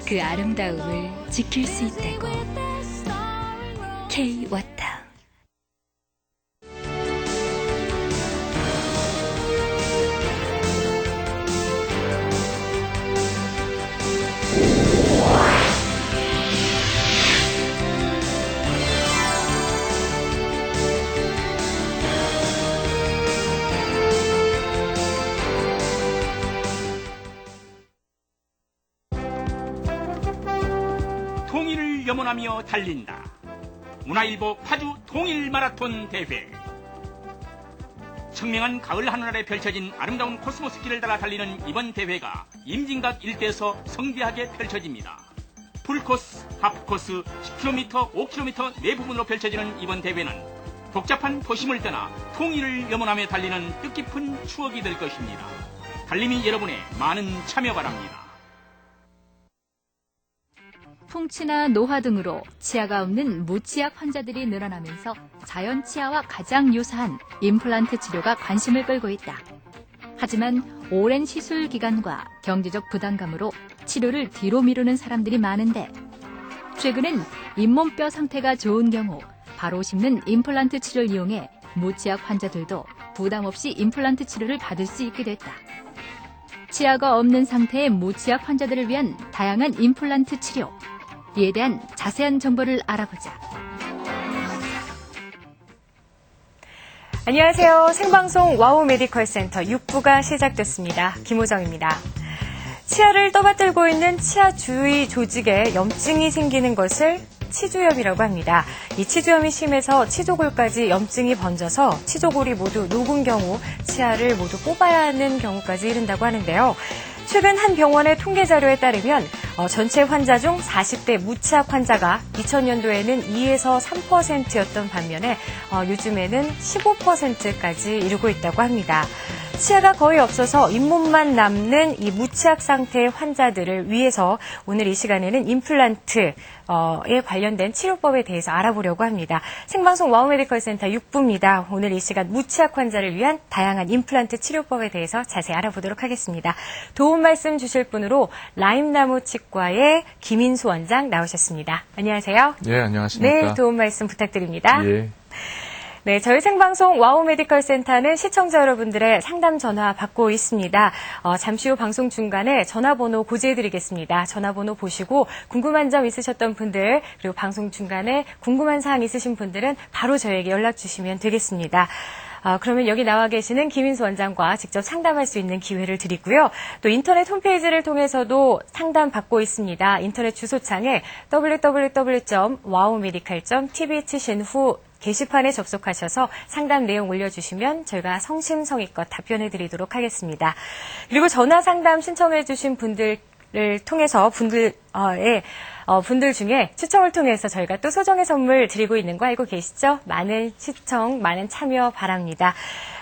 그 아름다움을 지킬 수 있다고. K-워터. 통일을 염원하며 달린다. 문화일보 파주 통일 마라톤 대회. 청명한 가을 하늘아래 펼쳐진 아름다운 코스모스 길을 따라 달리는 이번 대회가 임진각 일대에서 성대하게 펼쳐집니다. 풀코스, 하프코스, 10km, 5km 네 부분으로 펼쳐지는 이번 대회는 복잡한 도심을 떠나 통일을 염원하며 달리는 뜻깊은 추억이 될 것입니다. 달림이 여러분의 많은 참여 바랍니다. 풍치나 노화 등으로 치아가 없는 무치약 환자들이 늘어나면서 자연 치아와 가장 유사한 임플란트 치료가 관심을 끌고 있다. 하지만 오랜 시술 기간과 경제적 부담감으로 치료를 뒤로 미루는 사람들이 많은데, 최근엔 잇몸뼈 상태가 좋은 경우 바로 심는 임플란트 치료를 이용해 무치약 환자들도 부담 없이 임플란트 치료를 받을 수 있게 됐다. 치아가 없는 상태의 무치약 환자들을 위한 다양한 임플란트 치료, 이에 대한 자세한 정보를 알아보자. 안녕하세요. 생방송 와우 메디컬 센터 6부가 시작됐습니다. 김호정입니다. 치아를 떠받들고 있는 치아 주위 조직에 염증이 생기는 것을 치주염이라고 합니다. 이 치주염이 심해서 치조골까지 염증이 번져서 치조골이 모두 녹은 경우 치아를 모두 뽑아야 하는 경우까지 이른다고 하는데요. 최근 한 병원의 통계 자료에 따르면 전체 환자 중 40대 무치약 환자가 2000년도에는 2에서 3%였던 반면에 요즘에는 15%까지 이르고 있다고 합니다. 치아가 거의 없어서 잇몸만 남는 이 무치약 상태의 환자들을 위해서 오늘 이 시간에는 임플란트에 관련된 치료법에 대해서 알아보려고 합니다. 생방송 와우 메디컬 센터 6부입니다. 오늘 이 시간 무치약 환자를 위한 다양한 임플란트 치료법에 대해서 자세히 알아보도록 하겠습니다. 도움 말씀 주실 분으로 라임나무 치과의 김인수 원장 나오셨습니다. 안녕하세요. 예, 안녕하십니까. 네, 도움 말씀 부탁드립니다. 예. 네, 저희 생방송 와우 메디컬 센터는 시청자 여러분들의 상담 전화 받고 있습니다. 잠시 후 방송 중간에 전화번호 고지해드리겠습니다. 전화번호 보시고 궁금한 점 있으셨던 분들, 그리고 방송 중간에 궁금한 사항 있으신 분들은 바로 저에게 연락 주시면 되겠습니다. 그러면 여기 나와 계시는 김인수 원장과 직접 상담할 수 있는 기회를 드리고요. 또 인터넷 홈페이지를 통해서도 상담 받고 있습니다. 인터넷 주소창에 www.wowmedical.tv 치신 후 게시판에 접속하셔서 상담 내용 올려주시면 저희가 성심성의껏 답변해드리도록 하겠습니다. 그리고 전화 상담 신청해주신 분들을 통해서 분들 중에 추첨을 통해서 저희가 또 소정의 선물 드리고 있는 거 알고 계시죠? 많은 시청, 많은 참여 바랍니다.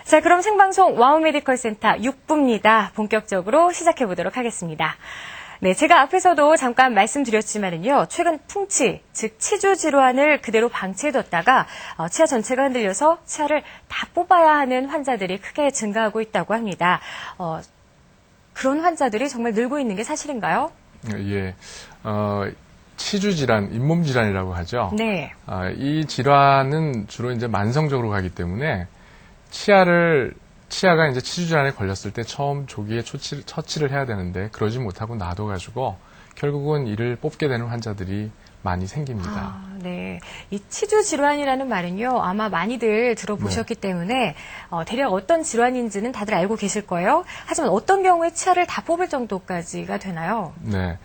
자, 그럼 생방송 와우 메디컬 센터 6부입니다. 본격적으로 시작해 보도록 하겠습니다. 네, 제가 앞에서도 잠깐 말씀드렸지만은요, 최근 풍치, 즉 치주 질환을 그대로 방치해뒀다가 치아 전체가 흔들려서 치아를 다 뽑아야 하는 환자들이 크게 증가하고 있다고 합니다. 그런 환자들이 정말 늘고 있는 게 사실인가요? 예. 치주 질환, 잇몸 질환이라고 하죠. 네. 이 질환은 주로 이제 만성적으로 가기 때문에 치아가 이제 치주 질환에 걸렸을 때 처음 조기에 처치를 해야 되는데 그러지 못하고 놔둬가지고 결국은 이를 뽑게 되는 환자들이 많이 생깁니다. 네. 이 치주 질환이라는 말은요, 아마 많이들 들어보셨기 때문에 대략 어떤 질환인지는 다들 알고 계실 거예요. 하지만 어떤 경우에 치아를 다 뽑을 정도까지가 되나요? 네.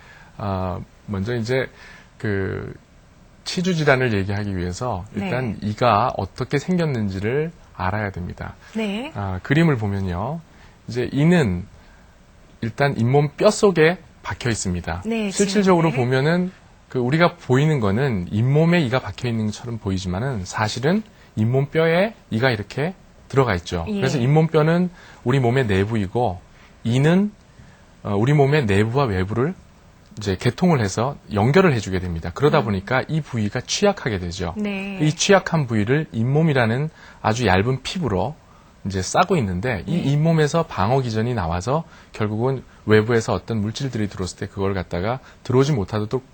먼저 이제 그 치주 질환을 얘기하기 위해서 일단 이가 어떻게 생겼는지를 알아야 됩니다. 네. 그림을 보면요. 이제 이는 일단 잇몸 뼈 속에 박혀 있습니다. 네, 실질적으로 네. 보면은 우리가 보이는 거는 잇몸에 이가 박혀 있는 것처럼 보이지만은 사실은 잇몸 뼈에 이가 이렇게 들어가 있죠. 예. 그래서 잇몸 뼈는 우리 몸의 내부이고 이는 우리 몸의 내부와 외부를 이제 개통을 해서 연결을 해주게 됩니다. 그러다 보니까 이 부위가 취약하게 되죠. 네. 이 취약한 부위를 잇몸이라는 아주 얇은 피부로 이제 싸고 있는데 이 잇몸에서 방어 기전이 나와서 결국은 외부에서 어떤 물질들이 들어왔을 때 그걸 갖다가 들어오지 못하도록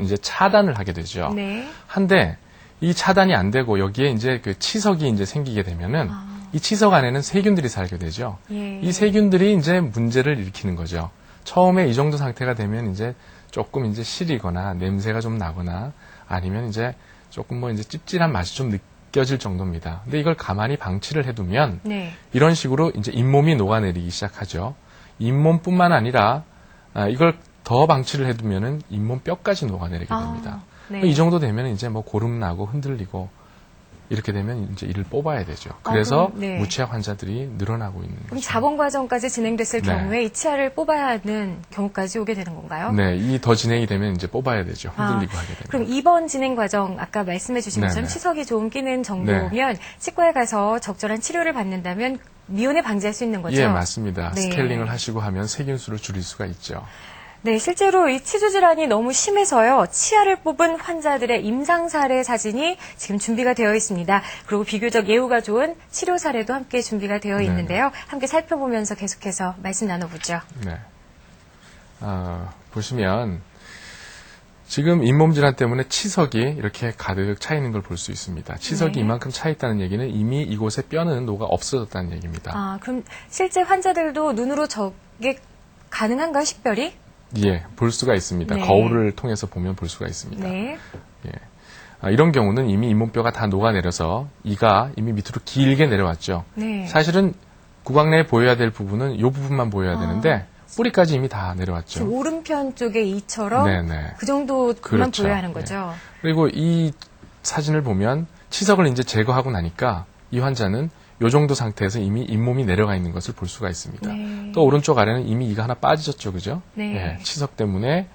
이제 차단을 하게 되죠. 네. 한데 이 차단이 안 되고 여기에 이제 그 치석이 이제 생기게 되면은 이 치석 안에는 세균들이 살게 되죠. 예. 이 세균들이 이제 문제를 일으키는 거죠. 처음에 이 정도 상태가 되면 이제 조금 이제 시리거나 냄새가 좀 나거나 아니면 이제 조금 뭐 이제 찝찝한 맛이 좀 느껴질 정도입니다. 근데 이걸 가만히 방치를 해두면 네. 이런 식으로 이제 잇몸이 녹아내리기 시작하죠. 잇몸뿐만 아니라 이걸 더 방치를 해두면은 잇몸 뼈까지 녹아내리게 됩니다. 네. 이 정도 되면 이제 뭐 고름 나고 흔들리고 이렇게 되면 이제 이를 뽑아야 되죠. 그래서 그럼, 네. 무치약 환자들이 늘어나고 있는 그럼 거죠. 자본 과정까지 진행됐을 네. 경우에 이 치아를 뽑아야 하는 경우까지 오게 되는 건가요? 네, 이 더 진행이 되면 이제 뽑아야 되죠. 흔들리고 하게 됩니다. 그럼 이번 진행 과정 아까 말씀해 주신 것처럼 네네. 치석이 좀 끼는 정도면 치과에 가서 적절한 치료를 받는다면 미온에 방지할 수 있는 거죠? 예, 맞습니다. 네. 스케일링을 하시고 하면 세균수를 줄일 수가 있죠. 네, 실제로 이 치주 질환이 너무 심해서요. 치아를 뽑은 환자들의 임상 사례 사진이 지금 준비가 되어 있습니다. 그리고 비교적 예후가 좋은 치료 사례도 함께 준비가 되어 네네. 있는데요. 함께 살펴보면서 계속해서 말씀 나눠보죠. 네. 보시면 지금 잇몸 질환 때문에 치석이 이렇게 가득 차 있는 걸 볼 수 있습니다. 치석이 네. 이만큼 차 있다는 얘기는 이미 이곳에 뼈는 녹아 없어졌다는 얘기입니다. 그럼 실제 환자들도 눈으로 저게 가능한가요, 식별이? 예, 볼 수가 있습니다. 네. 거울을 통해서 보면 볼 수가 있습니다. 네. 예. 이런 경우는 이미 잇몸뼈가 다 녹아내려서 이가 이미 밑으로 길게 내려왔죠. 네. 사실은 구강 내에 보여야 될 부분은 이 부분만 보여야 되는데 뿌리까지 이미 다 내려왔죠. 지금 오른편 쪽의 이처럼 네네. 그 정도만 그렇죠. 보여야 하는 거죠. 그리고 이 사진을 보면 치석을 이제 제거하고 나니까 이 환자는 이 정도 상태에서 이미 잇몸이 내려가 있는 것을 볼 수가 있습니다. 네. 또 오른쪽 아래는 이미 이가 하나 빠지셨죠, 그죠? 네. 예, 치석 때문에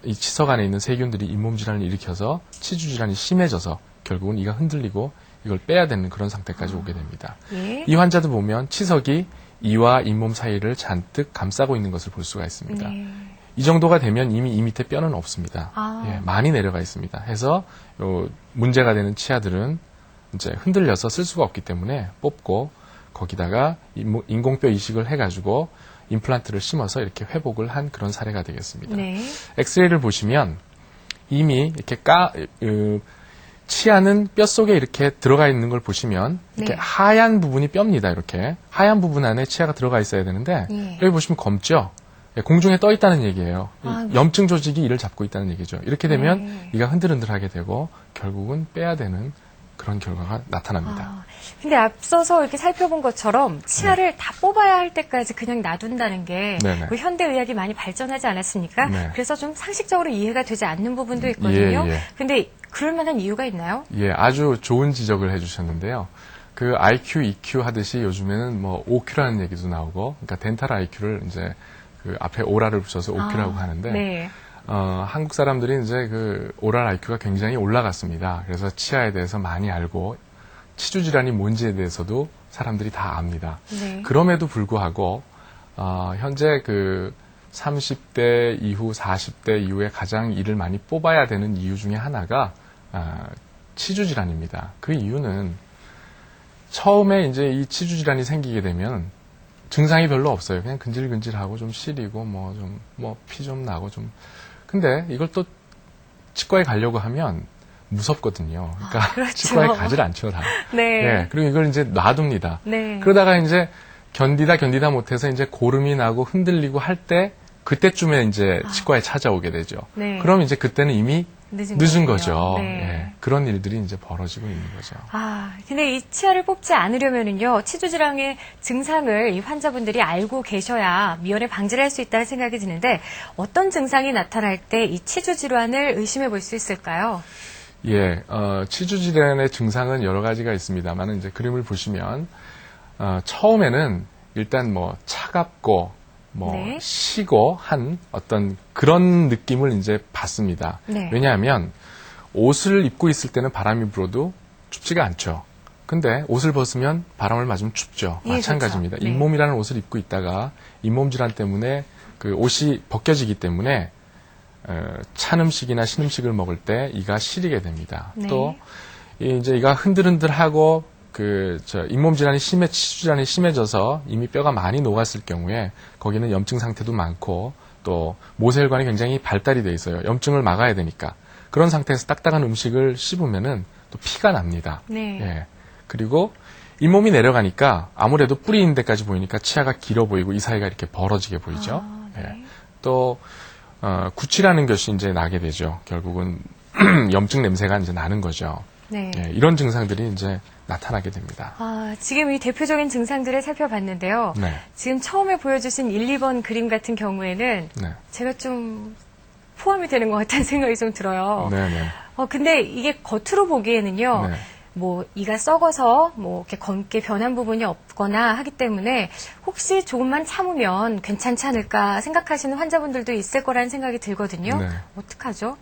이 치석 안에 있는 세균들이 잇몸 질환을 일으켜서 치주 질환이 심해져서 결국은 이가 흔들리고 이걸 빼야 되는 그런 상태까지 오게 됩니다. 예. 이 환자도 보면 치석이 이와 잇몸 사이를 잔뜩 감싸고 있는 것을 볼 수가 있습니다. 네. 이 정도가 되면 이미 이 밑에 뼈는 없습니다. 아. 예, 많이 내려가 있습니다. 해서 문제가 되는 치아들은 이제 흔들려서 쓸 수가 없기 때문에 뽑고 거기다가 인공뼈 이식을 해가지고 임플란트를 심어서 이렇게 회복을 한 그런 사례가 되겠습니다. 네. 엑스레이를 보시면 이미 이렇게 치아는 뼈 속에 이렇게 들어가 있는 걸 보시면 이렇게 네. 하얀 부분이 뼈입니다. 이렇게 하얀 부분 안에 치아가 들어가 있어야 되는데 예. 여기 보시면 검죠. 예, 공중에 떠 있다는 얘기예요. 아, 염증 조직이 이를 잡고 있다는 얘기죠. 이렇게 되면 네. 이가 흔들흔들하게 되고 결국은 빼야 되는 그런 결과가 나타납니다. 근데 앞서서 이렇게 살펴본 것처럼 치아를 다 뽑아야 할 때까지 그냥 놔둔다는 게 네네. 그 현대의학이 많이 발전하지 않았습니까? 네. 그래서 좀 상식적으로 이해가 되지 않는 부분도 있거든요. 예. 근데 그럴 만한 이유가 있나요? 예, 아주 좋은 지적을 해주셨는데요. 그 IQ, EQ 하듯이 요즘에는 뭐 OQ라는 얘기도 나오고, 그러니까 덴탈 IQ를 이제 그 앞에 오라를 붙여서 OQ라고 하는데, 네. 한국 사람들이 이제 그 오랄 IQ가 굉장히 올라갔습니다. 그래서 치아에 대해서 많이 알고 치주 질환이 뭔지에 대해서도 사람들이 다 압니다. 네. 그럼에도 불구하고 현재 그 30대 이후 40대 이후에 가장 이를 많이 뽑아야 되는 이유 중에 하나가 치주 질환입니다. 그 이유는 처음에 이제 이 치주 질환이 생기게 되면 증상이 별로 없어요. 그냥 근질근질하고 좀 시리고 피 좀 나고 좀. 근데 이걸 또 치과에 가려고 하면 무섭거든요. 그러니까 그렇죠. 치과에 가지를 않죠, 다. 네. 예, 그리고 이걸 이제 놔둡니다. 네. 그러다가 이제 견디다 못해서 이제 고름이 나고 흔들리고 할 때 그때쯤에 이제 치과에 찾아오게 되죠. 네. 그럼 이제 그때는 이미 늦은 거군요. 거죠. 네. 예, 그런 일들이 이제 벌어지고 있는 거죠. 근데 이 치아를 뽑지 않으려면은요, 치주 질환의 증상을 이 환자분들이 알고 계셔야 미연에 방지를 할 수 있다는 생각이 드는데, 어떤 증상이 나타날 때 이 치주 질환을 의심해 볼 수 있을까요? 예, 치주 질환의 증상은 여러 가지가 있습니다만, 이제 그림을 보시면, 처음에는 일단 뭐 차갑고, 네. 시고 한 어떤 그런 느낌을 이제 받습니다. 네. 왜냐하면 옷을 입고 있을 때는 바람이 불어도 춥지가 않죠. 근데 옷을 벗으면 바람을 맞으면 춥죠. 예, 마찬가지입니다. 그렇죠. 네. 잇몸이라는 옷을 입고 있다가 잇몸 질환 때문에 그 옷이 벗겨지기 때문에 찬 음식이나 신 음식을 먹을 때 이가 시리게 됩니다. 네. 또 이제 이가 흔들흔들하고 잇몸 질환이 치주 질환이 심해져서 이미 뼈가 많이 녹았을 경우에 거기는 염증 상태도 많고 또 모세혈관이 굉장히 발달이 돼 있어요. 염증을 막아야 되니까. 그런 상태에서 딱딱한 음식을 씹으면은 또 피가 납니다. 네. 예. 그리고 잇몸이 내려가니까 아무래도 뿌리 있는 데까지 보이니까 치아가 길어 보이고 이 사이가 이렇게 벌어지게 보이죠. 네. 예. 또 구취라는 것이 이제 나게 되죠. 결국은 염증 냄새가 이제 나는 거죠. 네. 예, 이런 증상들이 이제 나타나게 됩니다. 지금 이 대표적인 증상들을 살펴봤는데요. 네. 지금 처음에 보여주신 1, 2번 그림 같은 경우에는 네. 제가 좀 포함이 되는 것 같다는 생각이 좀 들어요. 네네. 근데 이게 겉으로 보기에는요. 네. 뭐 이가 썩어서 뭐 이렇게 검게 변한 부분이 없거나 하기 때문에 혹시 조금만 참으면 괜찮지 않을까 생각하시는 환자분들도 있을 거라는 생각이 들거든요. 네. 어떡하죠?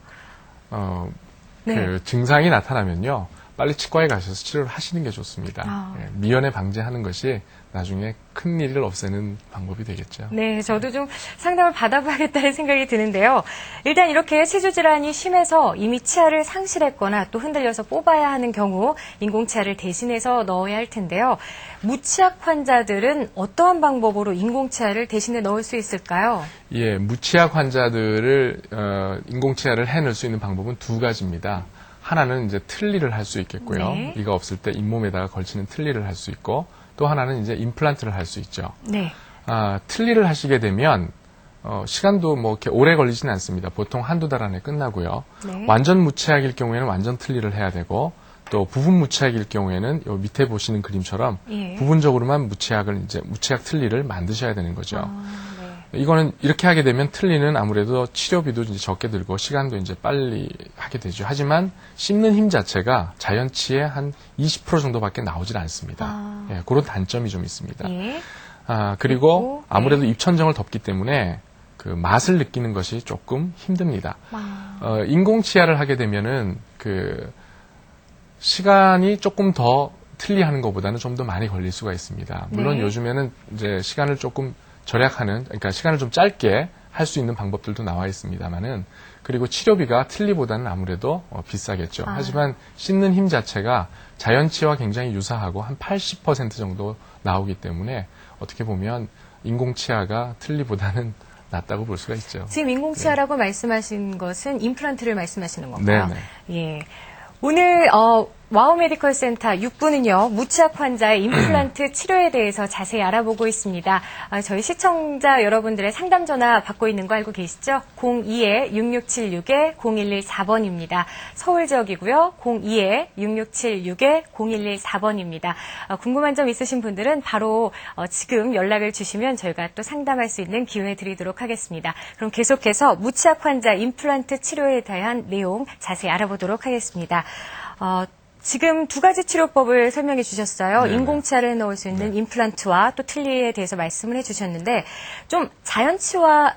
그 증상이 나타나면요. 빨리 치과에 가셔서 치료를 하시는 게 좋습니다. 예, 미연에 방지하는 것이 나중에 큰 일을 없애는 방법이 되겠죠. 네, 저도 좀 상담을 받아봐야겠다는 생각이 드는데요. 일단 이렇게 치주 질환이 심해서 이미 치아를 상실했거나 또 흔들려서 뽑아야 하는 경우 인공치아를 대신해서 넣어야 할 텐데요. 무치약 환자들은 어떠한 방법으로 인공치아를 대신에 넣을 수 있을까요? 예, 무치약 환자들을 인공치아를 해낼 수 있는 방법은 두 가지입니다. 하나는 이제 틀니를 할 수 있겠고요. 네. 이가 없을 때 잇몸에다가 걸치는 틀니를 할 수 있고 또 하나는 이제 임플란트를 할 수 있죠. 네. 틀니를 하시게 되면 시간도 뭐 이렇게 오래 걸리지는 않습니다. 보통 한두 달 안에 끝나고요. 네. 완전 무치약일 경우에는 완전 틀니를 해야 되고 또 부분 무치약일 경우에는 요 밑에 보시는 그림처럼 예. 부분적으로만 무치약 틀니를 만드셔야 되는 거죠. 네. 이거는 이렇게 하게 되면 틀니는 아무래도 치료비도 이제 적게 들고 시간도 이제 빨리 하게 되죠. 하지만 씹는 힘 자체가 자연치의 한 20% 정도밖에 나오질 않습니다. 예, 그런 단점이 좀 있습니다. 예. 그리고 네. 아무래도 입천정을 덮기 때문에 그 맛을 느끼는 것이 조금 힘듭니다. 인공치아를 하게 되면은 그 시간이 조금 더 틀니하는 것보다는 좀 더 많이 걸릴 수가 있습니다. 물론 네. 요즘에는 이제 시간을 조금 절약하는, 그러니까 시간을 좀 짧게 할 수 있는 방법들도 나와 있습니다만은, 그리고 치료비가 틀니보다는 아무래도 비싸겠죠. 하지만 씹는 힘 자체가 자연치와 굉장히 유사하고 한 80% 정도 나오기 때문에 어떻게 보면 인공치아가 틀니보다는 낫다고 볼 수가 있죠. 지금 인공치아라고 말씀하신 것은 임플란트를 말씀하시는 건가요? 네네. 예. 오늘 와우 메디컬 센터 6부는요. 무치약 환자의 임플란트 치료에 대해서 자세히 알아보고 있습니다. 저희 시청자 여러분들의 상담 전화 받고 있는 거 알고 계시죠? 02-6676-0114번입니다. 서울 지역이고요. 02-6676-0114번입니다. 궁금한 점 있으신 분들은 바로 지금 연락을 주시면 저희가 또 상담할 수 있는 기회 드리도록 하겠습니다. 그럼 계속해서 무치약 환자 임플란트 치료에 대한 내용 자세히 알아보도록 하겠습니다. 지금 두 가지 치료법을 설명해 주셨어요. 네네. 인공치아를 넣을 수 있는 임플란트와 또 틀니에 대해서 말씀을 해주셨는데 좀 자연 치아와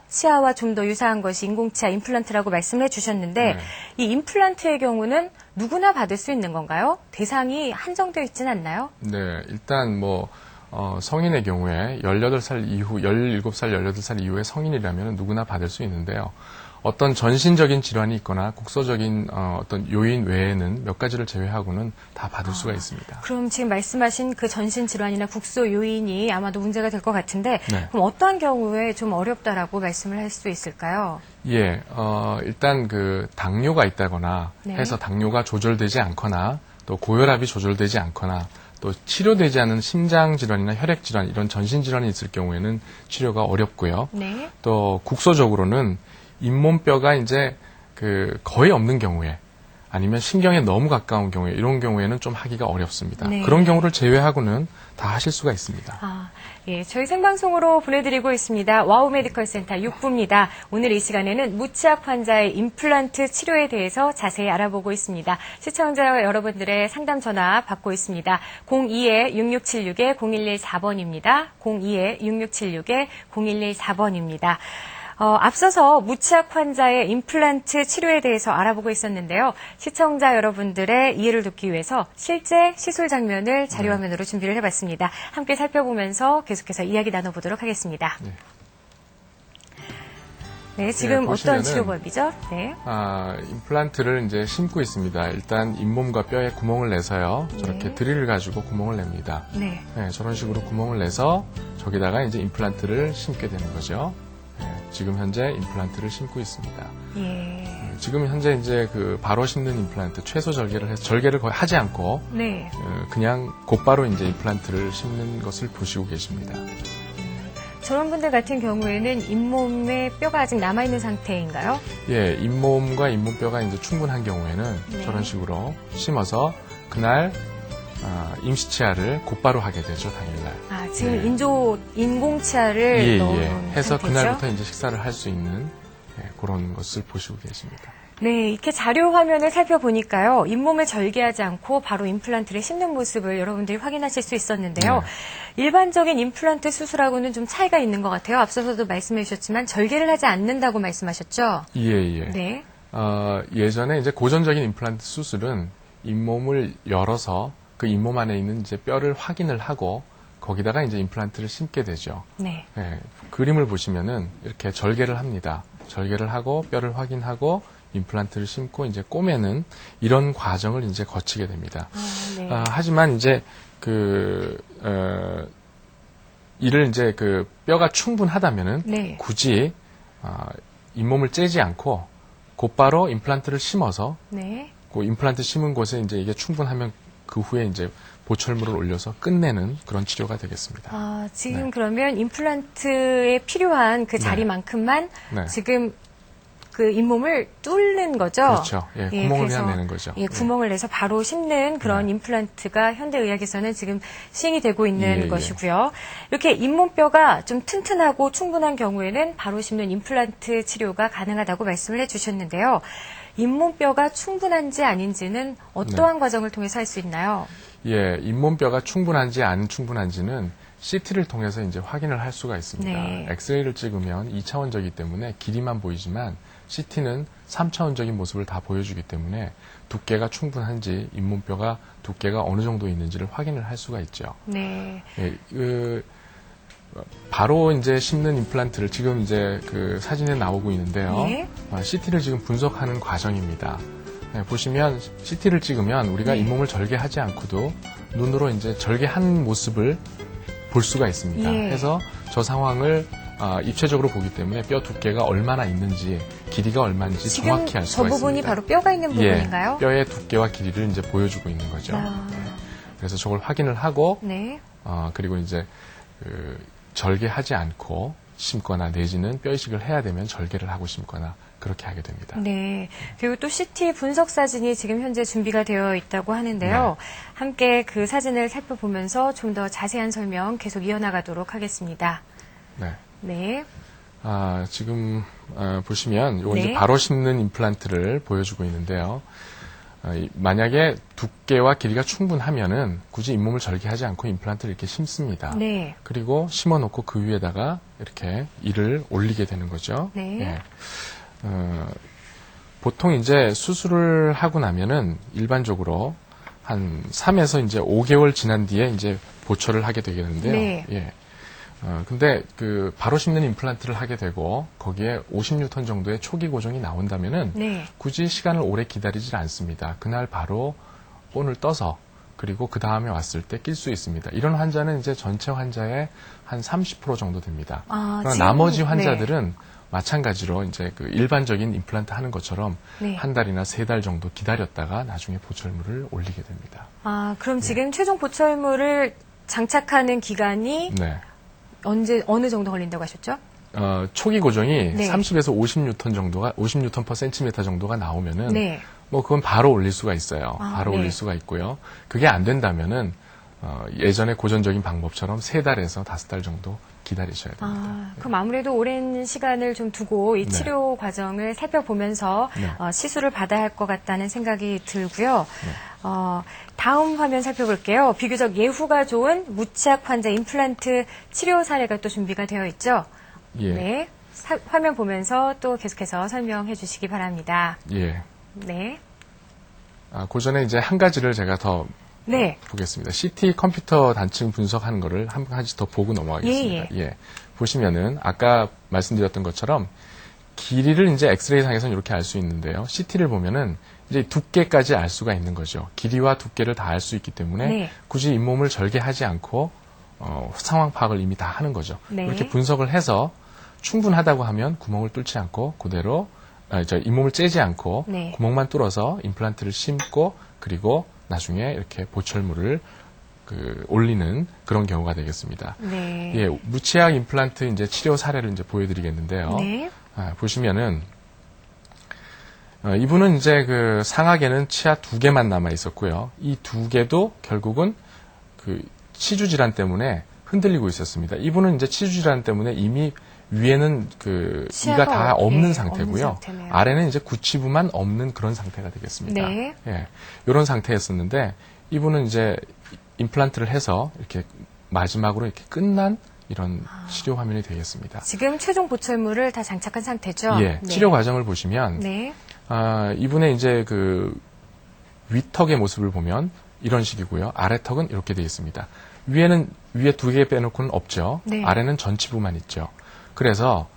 좀 더 유사한 것이 인공치아 임플란트라고 말씀을 해주셨는데 네. 이 임플란트의 경우는 누구나 받을 수 있는 건가요? 대상이 한정되어 있지는 않나요? 네, 일단 뭐 성인의 경우에 18살 이후, 17살, 18살 이후에 성인이라면 누구나 받을 수 있는데요. 어떤 전신적인 질환이 있거나 국소적인 어떤 요인 외에는 몇 가지를 제외하고는 다 받을 수가 있습니다. 그럼 지금 말씀하신 그 전신 질환이나 국소 요인이 아마도 문제가 될 것 같은데 네. 그럼 어떠한 경우에 좀 어렵다라고 말씀을 할 수 있을까요? 예, 일단 그 당뇨가 있다거나 네. 해서 당뇨가 조절되지 않거나 또 고혈압이 조절되지 않거나 또 치료되지 않은 심장 질환이나 혈액 질환 이런 전신 질환이 있을 경우에는 치료가 어렵고요. 네. 또 국소적으로는 잇몸뼈가 이제 그 거의 없는 경우에 아니면 신경에 너무 가까운 경우에 이런 경우에는 좀 하기가 어렵습니다. 네. 그런 경우를 제외하고는 다 하실 수가 있습니다. 예, 저희 생방송으로 보내드리고 있습니다. 와우 메디컬 센터 6부입니다. 오늘 이 시간에는 무치약 환자의 임플란트 치료에 대해서 자세히 알아보고 있습니다. 시청자 여러분들의 상담 전화 받고 있습니다. 02-6676-0114번입니다. 02-6676-0114번입니다. 앞서서 무치약 환자의 임플란트 치료에 대해서 알아보고 있었는데요. 시청자 여러분들의 이해를 돕기 위해서 실제 시술 장면을 자료화면으로 준비를 해봤습니다. 함께 살펴보면서 계속해서 이야기 나눠보도록 하겠습니다. 네. 네, 지금 네, 어떤 보시면은- 치료법이죠? 네. 임플란트를 이제 심고 있습니다. 일단 잇몸과 뼈에 구멍을 내서요. 저렇게 네. 드릴을 가지고 구멍을 냅니다. 네. 네, 저런 식으로 구멍을 내서 저기다가 이제 임플란트를 심게 되는 거죠. 네, 지금 현재 임플란트를 심고 있습니다. 예. 지금 현재 이제 그 바로 심는 임플란트 최소 절개를 해서 절개를 거의 하지 않고 네. 그냥 곧바로 이제 임플란트를 심는 것을 보시고 계십니다. 저런 분들 같은 경우에는 잇몸에 뼈가 아직 남아있는 상태인가요? 예, 잇몸과 잇몸뼈가 이제 충분한 경우에는 네. 저런 식으로 심어서 그날 임시 치아를 곧바로 하게 되죠, 당일날. 아, 지금 네. 인공치아를 넣은 해서 상태죠? 그날부터 이제 식사를 할 수 있는 그런 것을 보시고 계십니다. 네, 이렇게 자료 화면을 살펴보니까요. 잇몸을 절개하지 않고 바로 임플란트를 심는 모습을 여러분들이 확인하실 수 있었는데요. 일반적인 임플란트 수술하고는 좀 차이가 있는 것 같아요. 앞서서도 말씀해 주셨지만 절개를 하지 않는다고 말씀하셨죠? 예. 네. 예전에 이제 고전적인 임플란트 수술은 잇몸을 열어서 그 잇몸 안에 있는 이제 뼈를 확인을 하고 거기다가 이제 임플란트를 심게 되죠. 네. 예, 그림을 보시면은 이렇게 절개를 합니다. 절개를 하고 뼈를 확인하고 임플란트를 심고 이제 꼬매는 이런 과정을 이제 거치게 됩니다. 네. 하지만 이제 이를 이제 그 뼈가 충분하다면은 네. 굳이 잇몸을 째지 않고 곧바로 임플란트를 심어서 네. 그 임플란트 심은 곳에 이제 이게 충분하면 그 후에 이제 보철물을 올려서 끝내는 그런 치료가 되겠습니다. 지금 네. 그러면 임플란트에 필요한 그 네. 자리만큼만 네. 지금 그 잇몸을 뚫는 거죠? 그렇죠. 예, 구멍을 그래서, 그냥 내는 거죠. 예, 구멍을 내서 바로 심는 그런 네. 임플란트가 현대의학에서는 지금 시행이 되고 있는 예. 것이고요. 이렇게 잇몸뼈가 좀 튼튼하고 충분한 경우에는 바로 심는 임플란트 치료가 가능하다고 말씀을 해주셨는데요. 잇몸뼈가 충분한지 아닌지는 어떠한 과정을 통해서 할 수 있나요? 예, 잇몸뼈가 충분한지 안 충분한지는 CT를 통해서 이제 확인을 할 수가 있습니다. 네. 엑스레이를 찍으면 2차원적이기 때문에 길이만 보이지만 CT는 3차원적인 모습을 다 보여주기 때문에 두께가 충분한지 잇몸뼈가 두께가 어느 정도 있는지를 확인을 할 수가 있죠. 네. 예, 바로 이제 심는 임플란트를 지금 이제 그 사진에 나오고 있는데요. 네. CT를 지금 분석하는 과정입니다. 네, 보시면 CT를 찍으면 우리가 네. 잇몸을 절개하지 않고도 눈으로 이제 절개한 모습을 볼 수가 있습니다. 예. 그래서 저 상황을 입체적으로 보기 때문에 뼈 두께가 얼마나 있는지, 길이가 얼마인지 지금 정확히 알 저 수가 부분이 있습니다. 바로 뼈가 있는 부분인가요? 예, 뼈의 두께와 길이를 이제 보여주고 있는 거죠. 그래서 저걸 확인을 하고 네. 그리고 이제 절개하지 않고 심거나 내지는 뼈 이식을 해야 되면 절개를 하고 심거나 그렇게 하게 됩니다. 네. 그리고 또 CT 분석 사진이 지금 현재 준비가 되어 있다고 하는데요. 함께 그 사진을 살펴보면서 좀 더 자세한 설명 계속 이어나가도록 하겠습니다. 네. 네. 지금 보시면 이건 네. 이제 바로 심는 임플란트를 보여주고 있는데요. 만약에 두께와 길이가 충분하면은 굳이 잇몸을 절개하지 않고 임플란트를 이렇게 심습니다. 네. 그리고 심어놓고 그 위에다가 이렇게 이를 올리게 되는 거죠. 네. 예. 보통 이제 수술을 하고 나면은 일반적으로 한 3에서 이제 5개월 지난 뒤에 이제 보철을 하게 되겠는데요. 네. 예. 근데 그 바로 심는 임플란트를 하게 되고 거기에 50뉴턴 정도의 초기 고정이 나온다면은 네. 굳이 시간을 오래 기다리질 않습니다. 그날 바로 본을 떠서 그리고 그 다음에 왔을 때 낄 수 있습니다. 이런 환자는 이제 전체 환자의 한 30% 정도 됩니다. 그러나 지금, 나머지 환자들은 마찬가지로 이제 그 일반적인 임플란트 하는 것처럼 네. 한 달이나 3달 정도 기다렸다가 나중에 보철물을 올리게 됩니다. 그럼 지금 최종 보철물을 장착하는 기간이 네. 어느 정도 걸린다고 하셨죠? 초기 고정이 네. 30에서 50뉴턴 정도가 50뉴턴 per 센티미터 정도가 나오면은 네. 뭐 그건 바로 올릴 수가 있어요. 바로 네. 올릴 수가 있고요. 그게 안 된다면은 예전의 고전적인 방법처럼 3달에서 5달 정도 기다리셔야 됩니다. 그럼 아무래도 오랜 시간을 좀 두고 이 네. 치료 과정을 살펴보면서 네. 시술을 받아야 할 것 같다는 생각이 들고요. 다음 화면 살펴볼게요. 비교적 예후가 좋은 무치약 환자 임플란트 치료 사례가 또 준비가 되어 있죠. 예. 네. 화면 보면서 또 계속해서 설명해 주시기 바랍니다. 예. 네. 그 전에 이제 한 가지를 제가 더 네. 보겠습니다. CT 컴퓨터 단층 분석하는 거를 한 가지 더 보고 넘어가겠습니다. 예. 보시면은 아까 말씀드렸던 것처럼 길이를 이제 엑스레이 상에서는 이렇게 알 수 있는데요. CT를 보면은 이제 두께까지 알 수가 있는 거죠. 길이와 두께를 다 알 수 있기 때문에 네. 굳이 잇몸을 절개하지 않고 상황 파악을 이미 다 하는 거죠. 네. 이렇게 분석을 해서 충분하다고 하면 구멍을 뚫지 않고 그대로 잇몸을 째지 않고 네. 구멍만 뚫어서 임플란트를 심고 그리고 나중에 이렇게 보철물을 올리는 그런 경우가 되겠습니다. 네. 예, 무치약 임플란트 이제 치료 사례를 이제 보여드리겠는데요. 네. 보시면은 이분은 이제 상악에는 치아 2개만 남아 있었고요. 이 2개도 결국은 치주 질환 때문에 흔들리고 있었습니다. 이분은 이제 치주 질환 때문에 이미 위에는 이가 다 없는 상태고요. 아래는 이제 구치부만 없는 그런 상태가 되겠습니다. 네. 예, 이런 상태였었는데 이분은 이제 임플란트를 해서 이렇게 마지막으로 이렇게 끝난 이런 치료 화면이 되겠습니다. 지금 최종 보철물을 다 장착한 상태죠? 예, 네. 치료 과정을 보시면 네. 이분의 이제 윗턱의 모습을 보면 이런 식이고요. 아래턱은 이렇게 되어 있습니다. 위에 2개 빼놓고는 없죠. 네. 아래는 전치부만 있죠. 그래서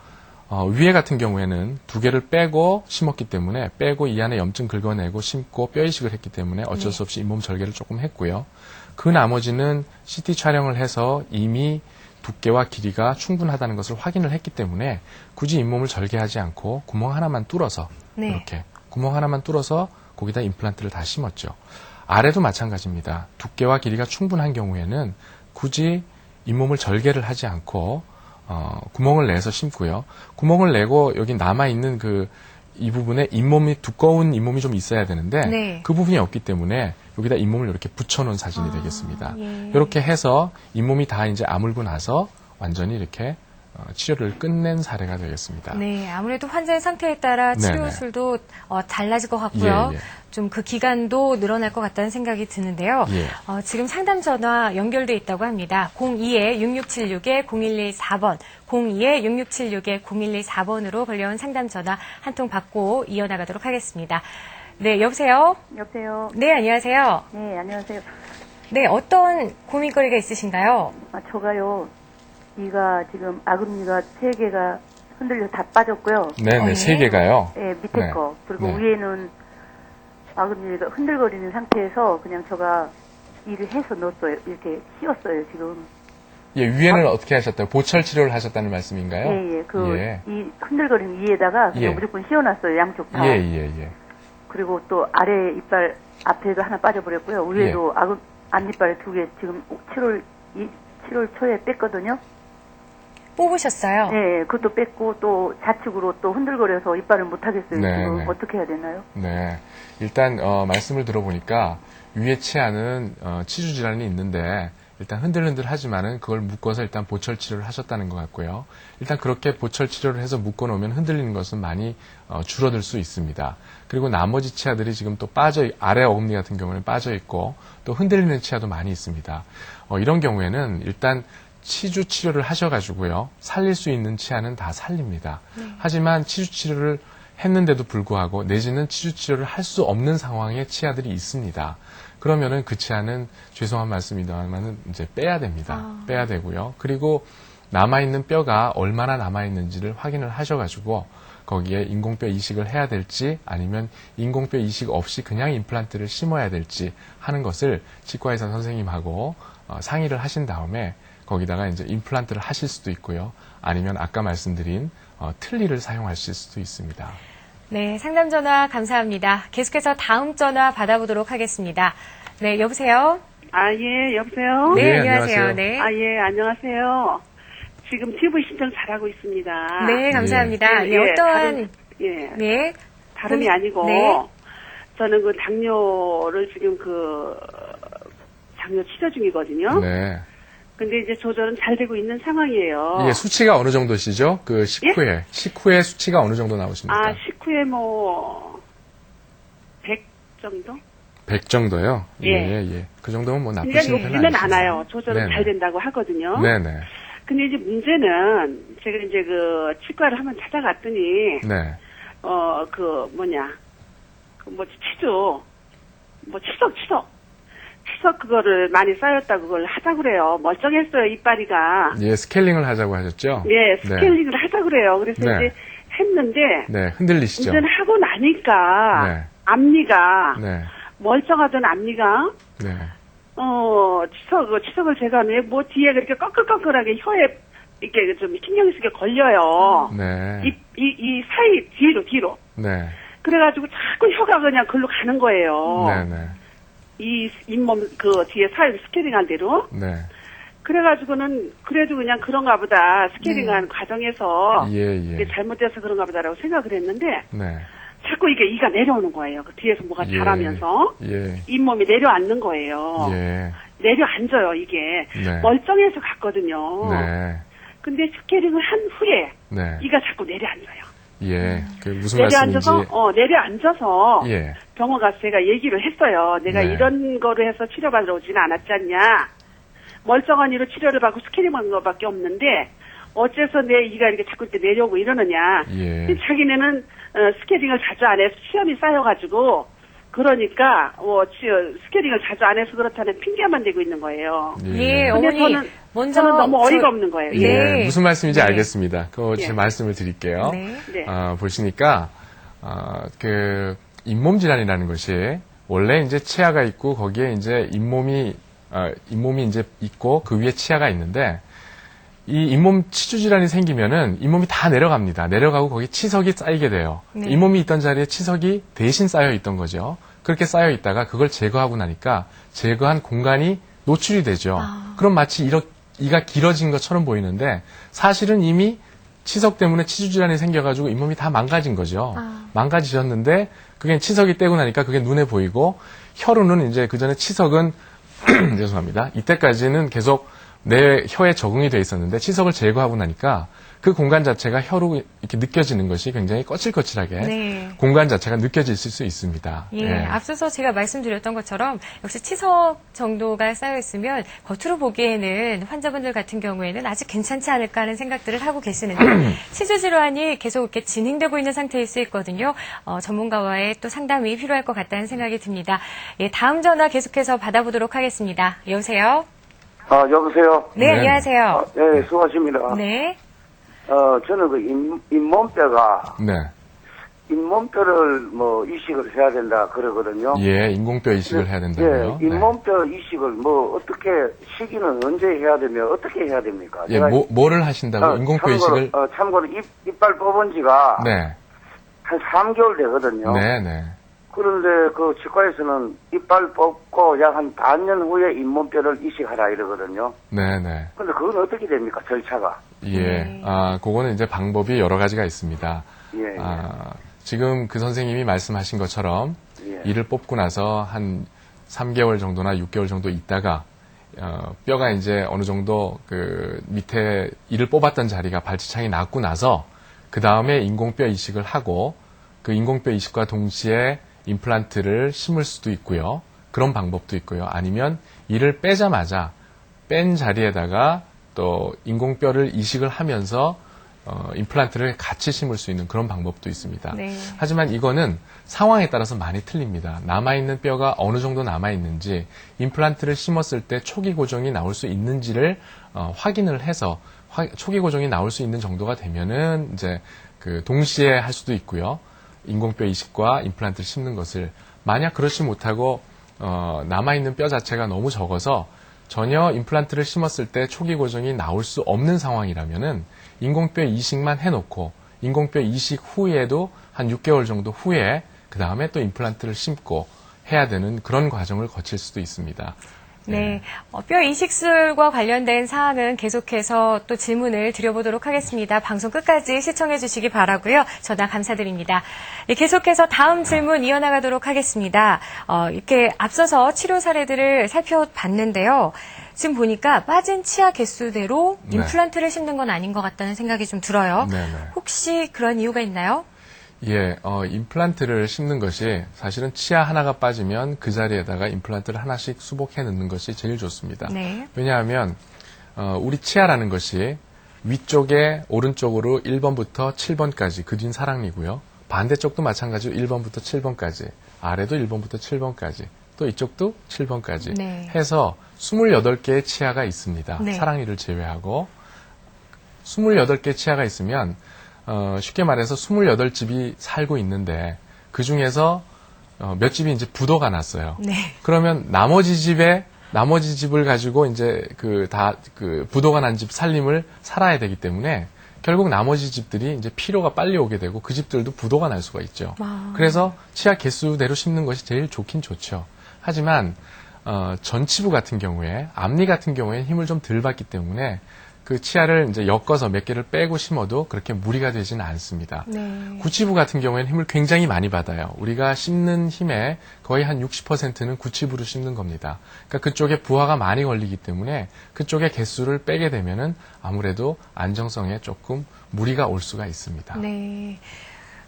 위에 같은 경우에는 2개를 빼고 심었기 때문에 빼고 이 안에 염증 긁어내고 심고 뼈 이식을 했기 때문에 어쩔 수 없이 잇몸 절개를 조금 했고요. 그 나머지는 CT 촬영을 해서 이미 두께와 길이가 충분하다는 것을 확인을 했기 때문에 굳이 잇몸을 절개하지 않고 구멍 하나만 뚫어서 네. 이렇게 구멍 하나만 뚫어서 거기다 임플란트를 다 심었죠. 아래도 마찬가지입니다. 두께와 길이가 충분한 경우에는 굳이 잇몸을 절개를 하지 않고 구멍을 내서 심고요. 구멍을 내고 여기 남아있는 이 부분에 두꺼운 잇몸이 좀 있어야 되는데 네. 그 부분이 없기 때문에 여기다 잇몸을 이렇게 붙여놓은 사진이 되겠습니다. 예. 이렇게 해서 잇몸이 다 이제 아물고 나서 완전히 이렇게 치료를 끝낸 사례가 되겠습니다. 네, 아무래도 환자의 상태에 따라 네네. 치료술도 달라질 것 같고요. 예, 예. 좀 그 기간도 늘어날 것 같다는 생각이 드는데요. 예. 지금 상담 전화 연결돼 있다고 합니다. 02-6676-0114번, 02-6676-0114번으로 걸려온 상담 전화 한 통 받고 이어나가도록 하겠습니다. 네, 여보세요? 여보세요. 네, 안녕하세요. 네, 안녕하세요. 네, 어떤 고민거리가 있으신가요? 저가요, 이가 지금 아금니가 3개가 흔들려 다 빠졌고요. 네네, 예. 3개가요. 네, 밑에 네. 거. 그리고 네. 위에는 아금니가 흔들거리는 상태에서 그냥 제가 일을 해서 넣었어요. 이렇게 씌웠어요, 지금. 예, 위에는 어떻게 하셨다요? 보철 치료를 하셨다는 말씀인가요? 예, 예. 예. 이 흔들거리는 위에다가 그냥 예. 무조건 씌워놨어요, 양쪽 다. 예, 예, 예. 그리고 또 아래 이빨 앞에도 하나 빠져버렸고요. 위에도 앞니빨 2개 지금 7월 초에 뺐거든요. 뽑으셨어요? 네, 그것도 뺐고 또 좌측으로 또 흔들거려서 이빨을 못 하겠어요. 네, 지금 네. 어떻게 해야 되나요? 네. 일단, 말씀을 들어보니까 위에 치아는 치주 질환이 있는데 일단 흔들흔들 하지만은 그걸 묶어서 일단 보철 치료를 하셨다는 것 같고요. 일단 그렇게 보철 치료를 해서 묶어 놓으면 흔들리는 것은 많이 줄어들 수 있습니다. 그리고 나머지 치아들이 지금 또 아래 어금니 같은 경우는 빠져 있고 또 흔들리는 치아도 많이 있습니다. 이런 경우에는 일단 치주 치료를 하셔가지고요. 살릴 수 있는 치아는 다 살립니다. 하지만 치주 치료를 했는데도 불구하고 내지는 치주 치료를 할 수 없는 상황의 치아들이 있습니다. 그러면은 그 치아는 죄송한 말씀입니다만은 이제 빼야 됩니다. 빼야 되고요. 그리고 남아있는 뼈가 얼마나 남아있는지를 확인을 하셔가지고 거기에 인공뼈 이식을 해야 될지 아니면 인공뼈 이식 없이 그냥 임플란트를 심어야 될지 하는 것을 치과의사 선생님하고 상의를 하신 다음에 거기다가 이제 임플란트를 하실 수도 있고요. 아니면 아까 말씀드린 틀니를 사용하실 수도 있습니다. 네, 상담 전화 감사합니다. 계속해서 다음 전화 받아보도록 하겠습니다. 네, 여보세요? 예, 여보세요? 네, 네, 안녕하세요. 안녕하세요. 네. 예, 안녕하세요. 지금 TV 신청 잘하고 있습니다. 네, 감사합니다. 예, 예, 어떠한, 네. 다름이 아니고, 네. 저는 당뇨를 지금 당뇨 치료 중이거든요. 네. 근데 이제 조절은 잘 되고 있는 상황이에요. 이게 수치가 어느 정도시죠? 식후에 수치가 어느 정도 나오십니까? 식후에 100 정도? 100 정도요? 예. 예. 그 정도면 뭐 굉장히 나쁘신 편은 높지는 아니시죠? 않아요. 조절은 네네. 잘 된다고 하거든요. 네네. 근데 이제 문제는 제가 이제 치과를 한번 찾아갔더니 네. 치석 그거를 많이 쌓였다 그걸 하자 그래요. 멀쩡했어요, 이빨이가. 예, 스케일링을 하자고 하셨죠? 예, 스케일링을 하자 그래요. 그래서 네. 이제 했는데 네, 흔들리시죠? 운전하고 나니까 네. 앞니가 네. 멀쩡하던 앞니가 네. 치석을 제가 뭐 뒤에 그렇게 꺼끌꺼끌하게 혀에 이렇게 좀 신경 쓰게 걸려요. 네. 이 사이 뒤로. 네. 그래가지고 자꾸 혀가 그냥 글로 가는 거예요. 네. 네. 이 잇몸 그 뒤에 사이 스케일링한 대로. 네. 그래가지고는 그래도 그냥 그런가 보다 스케일링한 과정에서 예, 이게 예. 잘못돼서 그런가 보다라고 생각을 했는데 네. 자꾸 이게 이가 내려오는 거예요. 그 뒤에서 뭐가 예. 자라면서 예. 잇몸이 내려앉는 거예요. 예. 내려앉아요 이게. 네. 멀쩡해서 갔거든요. 네. 근데 스케일링을 한 후에 네. 이가 자꾸 내려앉아요. 예. 그 무슨 말씀인지. 내려앉아서 예. 병원 가서 제가 얘기를 했어요. 내가 네. 이런 거를 해서 치료받으러 오지는 않았지 않냐. 멀쩡한 이로 치료를 받고 스케일링한 것밖에 없는데 어째서 내 이가 이렇게 자꾸 이렇게 내려오고 이러느냐. 예. 자기네는 스케일링을 자주 안 해서 시험이 쌓여가지고 그러니까 스케일링을 자주 안 해서 그렇다는 핑계만 대고 있는 거예요. 예, 근데 어머니. 먼저 저는 너무 어이가 없는 거예요. 예. 네. 무슨 말씀인지 네. 알겠습니다. 그 예. 제 말씀을 드릴게요. 네. 네. 보시니까 그 잇몸 질환이라는 것이 원래 이제 치아가 있고 거기에 이제 잇몸이 이제 있고 그 위에 치아가 있는데 이 잇몸 치주 질환이 생기면은 잇몸이 다 내려갑니다. 내려가고 거기 치석이 쌓이게 돼요. 네. 잇몸이 있던 자리에 치석이 대신 쌓여 있던 거죠. 그렇게 쌓여 있다가 그걸 제거하고 나니까 제거한 공간이 노출이 되죠. 그럼 마치 이가 길어진 것처럼 보이는데 사실은 이미 치석 때문에 치주 질환이 생겨가지고 잇몸이 다 망가진 거죠. 망가지셨는데 그게 치석이 떼고 나니까 그게 눈에 보이고 혀로는 이제 그 전에 치석은 죄송합니다. 이때까지는 계속 내 혀에 적응이 돼 있었는데 치석을 제거하고 나니까 그 공간 자체가 혀로 이렇게 느껴지는 것이 굉장히 거칠거칠하게 네. 공간 자체가 느껴질 수 있습니다. 예, 앞서서 제가 말씀드렸던 것처럼 역시 치석 정도가 쌓여 있으면 겉으로 보기에는 환자분들 같은 경우에는 아직 괜찮지 않을까 하는 생각들을 하고 계시는데 치주 질환이 계속 이렇게 진행되고 있는 상태일 수 있거든요. 전문가와의 또 상담이 필요할 것 같다는 생각이 듭니다. 예, 다음 전화 계속해서 받아보도록 하겠습니다. 여보세요? 여보세요? 네, 네. 안녕하세요. 네, 수고하십니다. 네. 저는 그 잇몸뼈가, 네. 잇몸뼈를 이식을 해야 된다 그러거든요. 예, 인공뼈 이식을 해야 된다고요. 예, 잇몸뼈 이식을 어떻게, 시기는 언제 해야 되며, 어떻게 해야 됩니까? 예, 뭐를 하신다고? 인공뼈 이식을? 참고로 이빨 뽑은 지가 네. 한 3개월 되거든요. 네, 네. 그런데 그 치과에서는 이빨 뽑고 약 한 반년 후에 잇몸뼈를 이식하라 이러거든요. 네, 네. 근데 그건 어떻게 됩니까, 절차가? 예. 그거는 이제 방법이 여러 가지가 있습니다. 예. 지금 그 선생님이 말씀하신 것처럼 예. 이를 뽑고 나서 한 3개월 정도나 6개월 정도 있다가 뼈가 이제 어느 정도 그 밑에 이를 뽑았던 자리가 발치창이 났고 나서 그 다음에 인공뼈 이식을 하고 그 인공뼈 이식과 동시에 임플란트를 심을 수도 있고요. 그런 방법도 있고요. 아니면 이를 빼자마자 뺀 자리에다가 또 인공뼈를 이식을 하면서 임플란트를 같이 심을 수 있는 그런 방법도 있습니다. 네. 하지만 이거는 상황에 따라서 많이 틀립니다. 남아있는 뼈가 어느 정도 남아있는지 임플란트를 심었을 때 초기 고정이 나올 수 있는지를 확인을 해서 초기 고정이 나올 수 있는 정도가 되면은 이제 그 동시에 할 수도 있고요. 인공뼈 이식과 임플란트를 심는 것을 만약 그렇지 못하고 남아있는 뼈 자체가 너무 적어서 전혀 임플란트를 심었을 때 초기 고정이 나올 수 없는 상황이라면은 인공뼈 이식만 해놓고 인공뼈 이식 후에도 한 6개월 정도 후에 그 다음에 또 임플란트를 심고 해야 되는 그런 과정을 거칠 수도 있습니다. 네. 뼈 이식술과 관련된 사항은 계속해서 또 질문을 드려보도록 하겠습니다. 방송 끝까지 시청해 주시기 바라고요. 전화 감사드립니다. 예, 계속해서 다음 질문 이어나가도록 하겠습니다. 이렇게 앞서서 치료 사례들을 살펴봤는데요. 지금 보니까 빠진 치아 개수대로 네. 임플란트를 심는 건 아닌 것 같다는 생각이 좀 들어요. 네네. 혹시 그런 이유가 있나요? 예, 임플란트를 심는 것이 사실은 치아 하나가 빠지면 그 자리에다가 임플란트를 하나씩 수복해 넣는 것이 제일 좋습니다. 네. 왜냐하면 우리 치아라는 것이 위쪽에 오른쪽으로 1번부터 7번까지 그 뒤는 사랑니고요. 반대쪽도 마찬가지로 1번부터 7번까지, 아래도 1번부터 7번까지, 또 이쪽도 7번까지 네. 해서 28개의 치아가 있습니다. 네. 사랑니를 제외하고 28개 치아가 있으면 쉽게 말해서 28집이 살고 있는데 그 중에서 몇 집이 이제 부도가 났어요. 네. 그러면 나머지 집을 가지고 이제 부도가 난 집 살림을 살아야 되기 때문에 결국 나머지 집들이 이제 피로가 빨리 오게 되고 그 집들도 부도가 날 수가 있죠. 그래서 치아 개수대로 심는 것이 제일 좋긴 좋죠. 하지만 전치부 같은 경우에 앞니 같은 경우에 힘을 좀 덜 받기 때문에 그 치아를 이제 엮어서 몇 개를 빼고 심어도 그렇게 무리가 되지는 않습니다. 네. 구치부 같은 경우에는 힘을 굉장히 많이 받아요. 우리가 씹는 힘의 거의 한 60%는 구치부로 씹는 겁니다. 그러니까 그쪽에 부하가 많이 걸리기 때문에 그쪽의 개수를 빼게 되면은 아무래도 안정성에 조금 무리가 올 수가 있습니다. 네.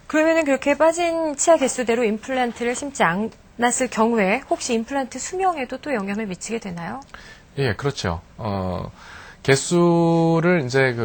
그러면은 그렇게 빠진 치아 개수대로 임플란트를 심지 않았을 경우에 혹시 임플란트 수명에도 또 영향을 미치게 되나요? 예, 그렇죠. 개수를 이제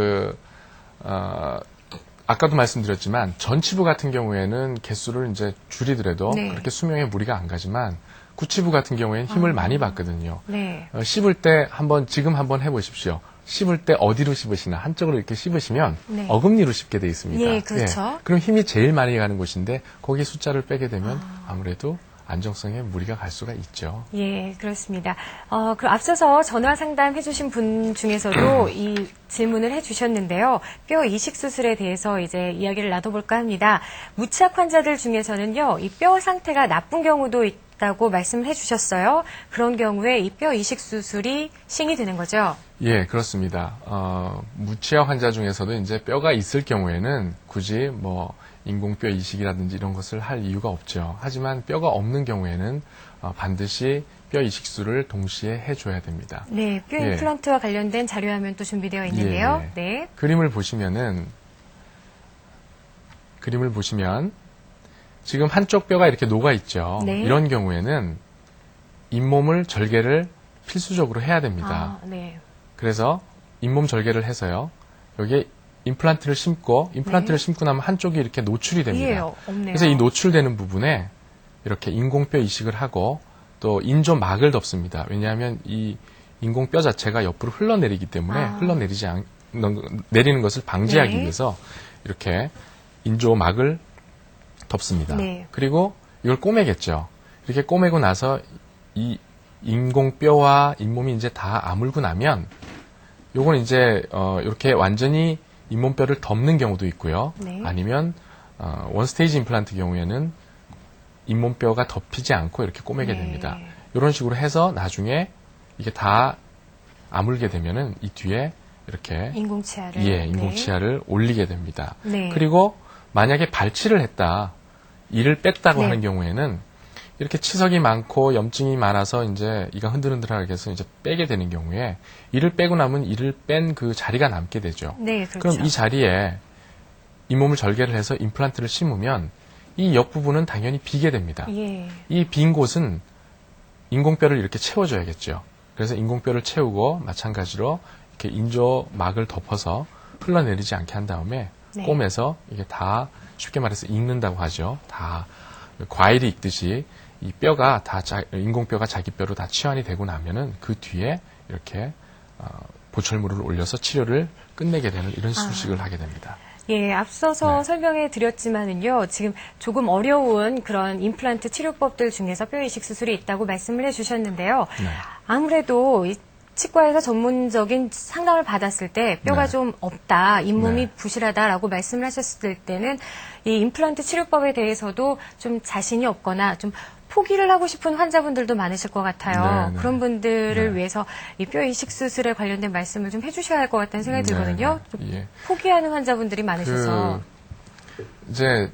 아까도 말씀드렸지만 전치부 같은 경우에는 개수를 이제 줄이더라도 네. 그렇게 수명에 무리가 안 가지만 구치부 같은 경우에는 힘을 많이 받거든요. 네. 씹을 때 지금 한번 해보십시오. 씹을 때 어디로 씹으시나 한쪽으로 이렇게 씹으시면 네. 어금니로 씹게 돼 있습니다. 예, 그렇죠. 그럼 힘이 제일 많이 가는 곳인데 거기 숫자를 빼게 되면 아무래도 안정성에 무리가 갈 수가 있죠. 예, 그렇습니다. 그럼 앞서서 전화 상담해주신 분 중에서도 이 질문을 해주셨는데요. 뼈 이식 수술에 대해서 이제 이야기를 나눠볼까 합니다. 무치약 환자들 중에서는요, 이 뼈 상태가 나쁜 경우도 있다고 말씀을 해주셨어요. 그런 경우에 이 뼈 이식 수술이 시행이 되는 거죠? 예, 그렇습니다. 무치약 환자 중에서도 이제 뼈가 있을 경우에는 굳이 인공뼈 이식이라든지 이런 것을 할 이유가 없죠. 하지만 뼈가 없는 경우에는 반드시 뼈 이식술을 동시에 해줘야 됩니다. 네, 뼈 예. 임플란트와 관련된 자료화면 또 준비되어 있는데요. 예. 네. 그림을 보시면 지금 한쪽 뼈가 이렇게 녹아 있죠. 네. 이런 경우에는 잇몸을 절개를 필수적으로 해야 됩니다. 네. 그래서 잇몸 절개를 해서요. 여기에 임플란트를 심고 나면 한쪽이 이렇게 노출이 됩니다. 예, 없네요. 그래서 이 노출되는 부분에 이렇게 인공뼈 이식을 하고 또 인조막을 덮습니다. 왜냐하면 이 인공뼈 자체가 옆으로 흘러내리기 때문에 내리는 것을 방지하기 네. 위해서 이렇게 인조막을 덮습니다. 네. 그리고 이걸 꼬매겠죠. 이렇게 꼬매고 나서 이 인공뼈와 잇몸이 이제 다 아물고 나면 요건 이제 이렇게 완전히 잇몸뼈를 덮는 경우도 있고요. 네. 아니면 원스테이지 임플란트 경우에는 잇몸뼈가 덮이지 않고 이렇게 꼬매게 네. 됩니다. 이런 식으로 해서 나중에 이게 다 아물게 되면은 이 뒤에 이렇게 인공치아를. 인공치아를 올리게 됩니다. 네. 그리고 만약에 발치를 했다, 이를 뺐다고 네. 하는 경우에는 이렇게 치석이 많고 염증이 많아서 이제 이가 흔들흔들하게 해서 이제 빼게 되는 경우에 이를 빼고 나면 이를 뺀 그 자리가 남게 되죠. 네, 그렇죠. 그럼 이 자리에 잇몸을 절개를 해서 임플란트를 심으면 이 옆부분은 당연히 비게 됩니다. 예. 이 빈 곳은 인공뼈를 이렇게 채워줘야겠죠. 그래서 인공뼈를 채우고 마찬가지로 이렇게 인조막을 덮어서 흘러내리지 않게 한 다음에 네. 꼬매서 이게 다 쉽게 말해서 익는다고 하죠. 다 과일이 익듯이 이 뼈가 인공뼈가 자기 뼈로 다 치환이 되고 나면은 그 뒤에 이렇게 보철물을 올려서 치료를 끝내게 되는 이런 수식을 하게 됩니다. 예, 앞서서 네. 설명해 드렸지만은요, 지금 조금 어려운 그런 임플란트 치료법들 중에서 뼈 이식 수술이 있다고 말씀을 해 주셨는데요. 네. 아무래도 이 치과에서 전문적인 상담을 받았을 때 뼈가 네. 좀 없다, 잇몸이 네. 부실하다라고 말씀을 하셨을 때는 이 임플란트 치료법에 대해서도 좀 자신이 없거나 좀 포기를 하고 싶은 환자분들도 많으실 것 같아요. 네, 네. 그런 분들을 네. 위해서 이 뼈 이식 수술에 관련된 말씀을 좀 해주셔야 할 것 같다는 생각이 들거든요. 네, 네. 예. 포기하는 환자분들이 많으셔서. 이제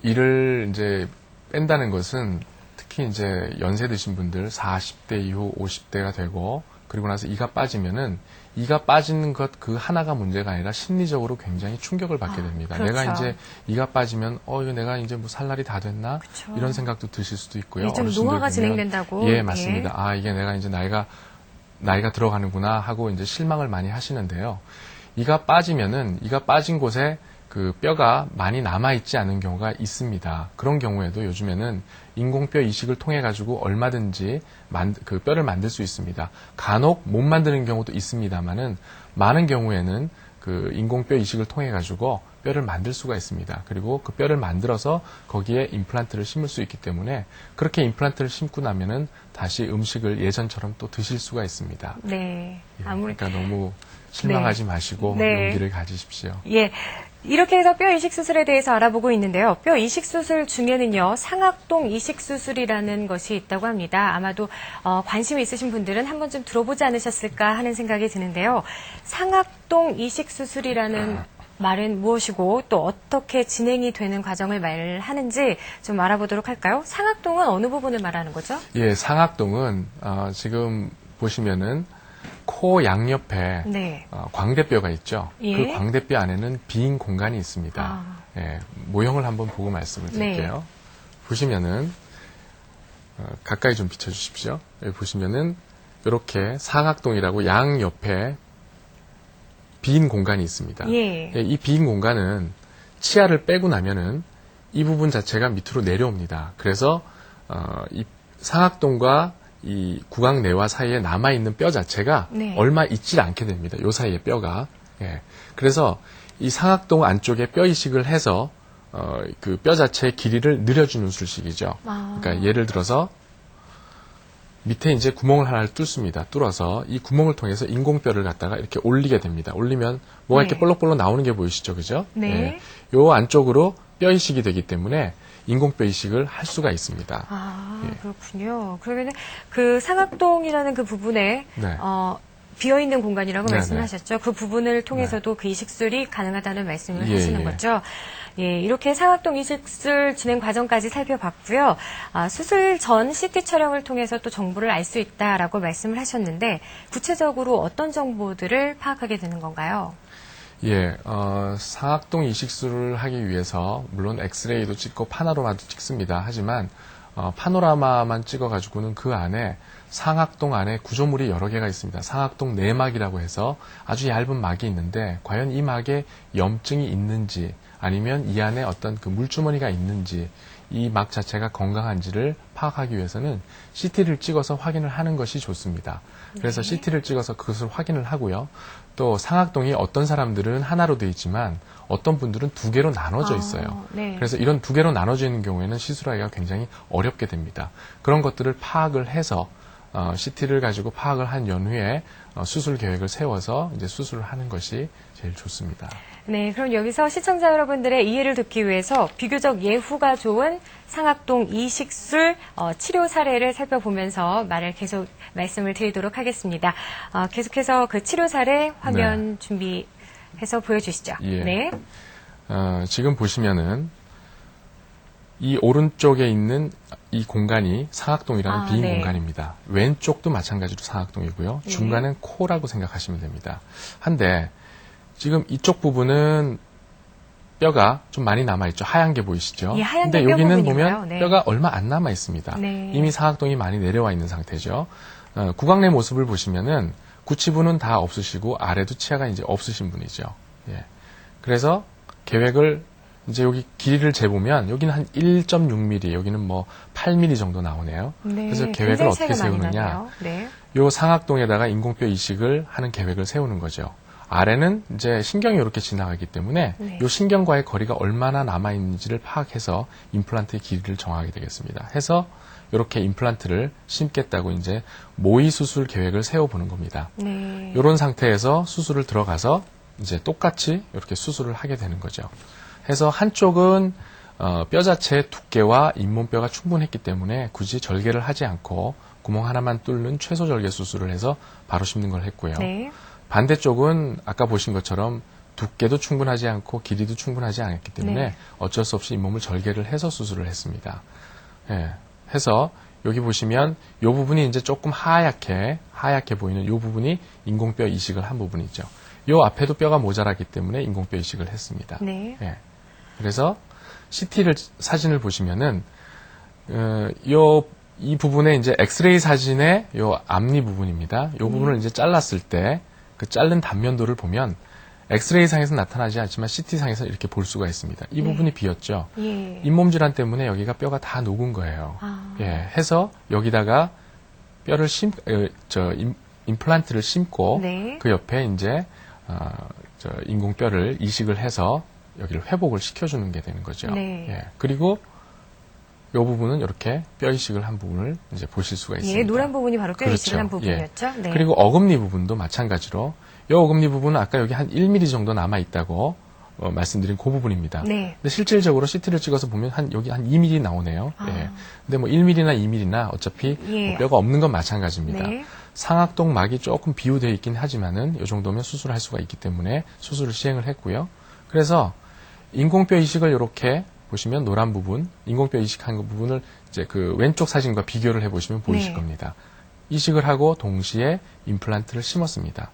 이를 이제 뺀다는 것은 특히 이제 연세 드신 분들 40대 이후 50대가 되고 그리고 나서 이가 빠지면은 이가 빠지는 것 그 하나가 문제가 아니라 심리적으로 굉장히 충격을 받게 됩니다. 그렇죠. 내가 이제 이가 빠지면 이거 내가 이제 뭐 살 날이 다 됐나 그렇죠. 이런 생각도 드실 수도 있고요. 예, 좀 어르신들 노화가 보면 진행된다고. 예, 맞습니다. 이게 내가 이제 나이가 들어가는구나 하고 이제 실망을 많이 하시는데요. 이가 빠진 곳에 그 뼈가 많이 남아있지 않은 경우가 있습니다. 그런 경우에도 요즘에는 인공뼈 이식을 통해 가지고 얼마든지 그 뼈를 만들 수 있습니다. 간혹 못 만드는 경우도 있습니다만은 많은 경우에는 그 인공뼈 이식을 통해 가지고 뼈를 만들 수가 있습니다. 그리고 그 뼈를 만들어서 거기에 임플란트를 심을 수 있기 때문에 그렇게 임플란트를 심고 나면은 다시 음식을 예전처럼 또 드실 수가 있습니다. 네. 예, 아무리 그러니까 너무 실망하지 마시고 네. 용기를 가지십시오. 예. 이렇게 해서 뼈 이식 수술에 대해서 알아보고 있는데요. 뼈 이식 수술 중에는요, 상악동 이식 수술이라는 것이 있다고 합니다. 아마도 관심이 있으신 분들은 한 번쯤 들어보지 않으셨을까 하는 생각이 드는데요. 상악동 이식 수술이라는 말은 무엇이고 또 어떻게 진행이 되는 과정을 말하는지 좀 알아보도록 할까요? 상악동은 어느 부분을 말하는 거죠? 예, 상악동은 지금 보시면은 코 양옆에 네. 광대뼈가 있죠. 예. 그 광대뼈 안에는 빈 공간이 있습니다. 아. 예, 모형을 한번 보고 말씀을 드릴게요. 네. 보시면은 가까이 좀 비춰주십시오. 여기 보시면은 이렇게 상악동이라고 양옆에 빈 공간이 있습니다. 예. 이 빈 공간은 치아를 빼고 나면은 이 부분 자체가 밑으로 내려옵니다. 그래서 이 상악동과 이 구강내와 사이에 남아있는 뼈 자체가 네. 얼마 있질 않게 됩니다. 요 사이에 뼈가. 예. 그래서 이 상악동 안쪽에 뼈 이식을 해서 그 뼈 자체의 길이를 늘려주는 수술식이죠. 아. 그러니까 예를 들어서 밑에 이제 구멍을 하나를 뚫습니다. 뚫어서 이 구멍을 통해서 인공뼈를 갖다가 이렇게 올리게 됩니다. 올리면 뭐가 네. 이렇게 볼록볼록 나오는 게 보이시죠? 그죠? 네. 예. 요 안쪽으로 뼈 이식이 되기 때문에 인공뼈 이식을 할 수가 있습니다. 아, 예. 그렇군요. 그러면 그 상악동이라는 그 부분에 네. 비어있는 공간이라고 네네. 말씀하셨죠. 그 부분을 통해서도 그 이식술이 가능하다는 말씀을 예, 하시는 예. 거죠. 예, 이렇게 상악동 이식술 진행 과정까지 살펴봤고요. 수술 전 CT 촬영을 통해서 또 정보를 알 수 있다라고 말씀을 하셨는데 구체적으로 어떤 정보들을 파악하게 되는 건가요? 예, 상악동 이식술을 하기 위해서 물론 엑스레이도 찍고 파노라마도 찍습니다. 하지만 파노라마만 찍어가지고는 그 안에 상악동 안에 구조물이 여러 개가 있습니다. 상악동 내막이라고 해서 아주 얇은 막이 있는데 과연 이 막에 염증이 있는지 아니면 이 안에 어떤 그 물주머니가 있는지 이 막 자체가 건강한지를 파악하기 위해서는 CT를 찍어서 확인을 하는 것이 좋습니다. 그래서 네. CT를 찍어서 그것을 확인을 하고요. 또 상악동이 어떤 사람들은 하나로 되어 있지만 어떤 분들은 두 개로 나눠져 있어요. 네. 그래서 이런 두 개로 나눠져 있는 경우에는 시술하기가 굉장히 어렵게 됩니다. 그런 것들을 파악을 해서 CT를 가지고 파악을 한 연후에 수술 계획을 세워서 이제 수술을 하는 것이 제일 좋습니다. 네, 그럼 여기서 시청자 여러분들의 이해를 돕기 위해서 비교적 예후가 좋은 상악동 이식술 치료 사례를 살펴보면서 계속 말씀을 드리도록 하겠습니다. 계속해서 그 치료 사례 화면 준비해서 보여주시죠. 예. 네. 지금 보시면은 이 오른쪽에 있는 이 공간이 상악동이라는 빈 네. 공간입니다. 왼쪽도 마찬가지로 상악동이고요. 네. 중간은 코라고 생각하시면 됩니다. 한데 지금 이쪽 부분은 뼈가 좀 많이 남아있죠. 하얀 게 보이시죠? 예, 하얀 게 근데 여기는 뼈 부분인가요? 보면 네. 뼈가 얼마 안 남아 있습니다. 네. 이미 상악동이 많이 내려와 있는 상태죠. 구강내 모습을 보시면은 구치부는 다 없으시고 아래도 치아가 이제 없으신 분이죠. 예. 그래서 계획을 이제 여기 길이를 재보면 여기는 한 1.6mm, 여기는 뭐 8mm 정도 나오네요. 네, 그래서 계획을 굉장히 어떻게 차이가 많이 세우느냐? 나네요. 네. 요 상악동에다가 인공뼈 이식을 하는 계획을 세우는 거죠. 아래는 이제 신경이 이렇게 지나가기 때문에 네. 요 신경과의 거리가 얼마나 남아 있는지를 파악해서 임플란트의 길이를 정하게 되겠습니다. 해서 이렇게 임플란트를 심겠다고 이제 모의 수술 계획을 세워보는 겁니다. 네. 이런 상태에서 수술을 들어가서 이제 똑같이 이렇게 수술을 하게 되는 거죠. 해서 한쪽은 뼈 자체의 두께와 잇몸뼈가 충분했기 때문에 굳이 절개를 하지 않고 구멍 하나만 뚫는 최소 절개 수술을 해서 바로 심는 걸 했고요. 네. 반대쪽은 아까 보신 것처럼 두께도 충분하지 않고 길이도 충분하지 않았기 때문에 네. 어쩔 수 없이 잇몸을 절개를 해서 수술을 했습니다. 예, 해서 여기 보시면 이 부분이 이제 조금 하얗게 보이는 이 부분이 인공뼈 이식을 한 부분이죠. 이 앞에도 뼈가 모자라기 때문에 인공뼈 이식을 했습니다. 네. 예, 그래서 사진을 보시면은 이 부분에 이제 엑스레이 사진의 요 앞니 부분입니다. 이 부분을 이제 잘랐을 때 그 자른 단면도를 보면 엑스레이 상에서 나타나지 않지만 CT 상에서 이렇게 볼 수가 있습니다. 이 네. 부분이 비었죠. 예. 잇몸 질환 때문에 여기가 뼈가 다 녹은 거예요. 예, 해서 여기다가 뼈를 임플란트를 심고 네. 그 옆에 이제 인공뼈를 이식을 해서 여기를 회복을 시켜주는 게 되는 거죠. 네. 예. 그리고 이 부분은 이렇게 뼈 이식을 한 부분을 이제 보실 수가 있습니다. 예, 노란 부분이 바로 뼈 이식을 한 그렇죠. 부분이었죠. 네. 그리고 어금니 부분도 마찬가지로 이 어금니 부분은 아까 여기 한 1mm 정도 남아 있다고 말씀드린 그 부분입니다. 네. 근데 실질적으로 CT를 찍어서 보면 여기 한 2mm 나오네요. 아. 예. 근데 뭐 1mm나 2mm나 어차피 예. 뭐 뼈가 없는 건 마찬가지입니다. 네. 상악동 막이 조금 비우되어 있긴 하지만은 이 정도면 수술할 수가 있기 때문에 수술을 시행을 했고요. 그래서 인공뼈 이식을 이렇게 보시면 노란 부분, 인공뼈 이식한 부분을 이제 그 왼쪽 사진과 비교를 해보시면 보이실 네. 겁니다. 이식을 하고 동시에 임플란트를 심었습니다.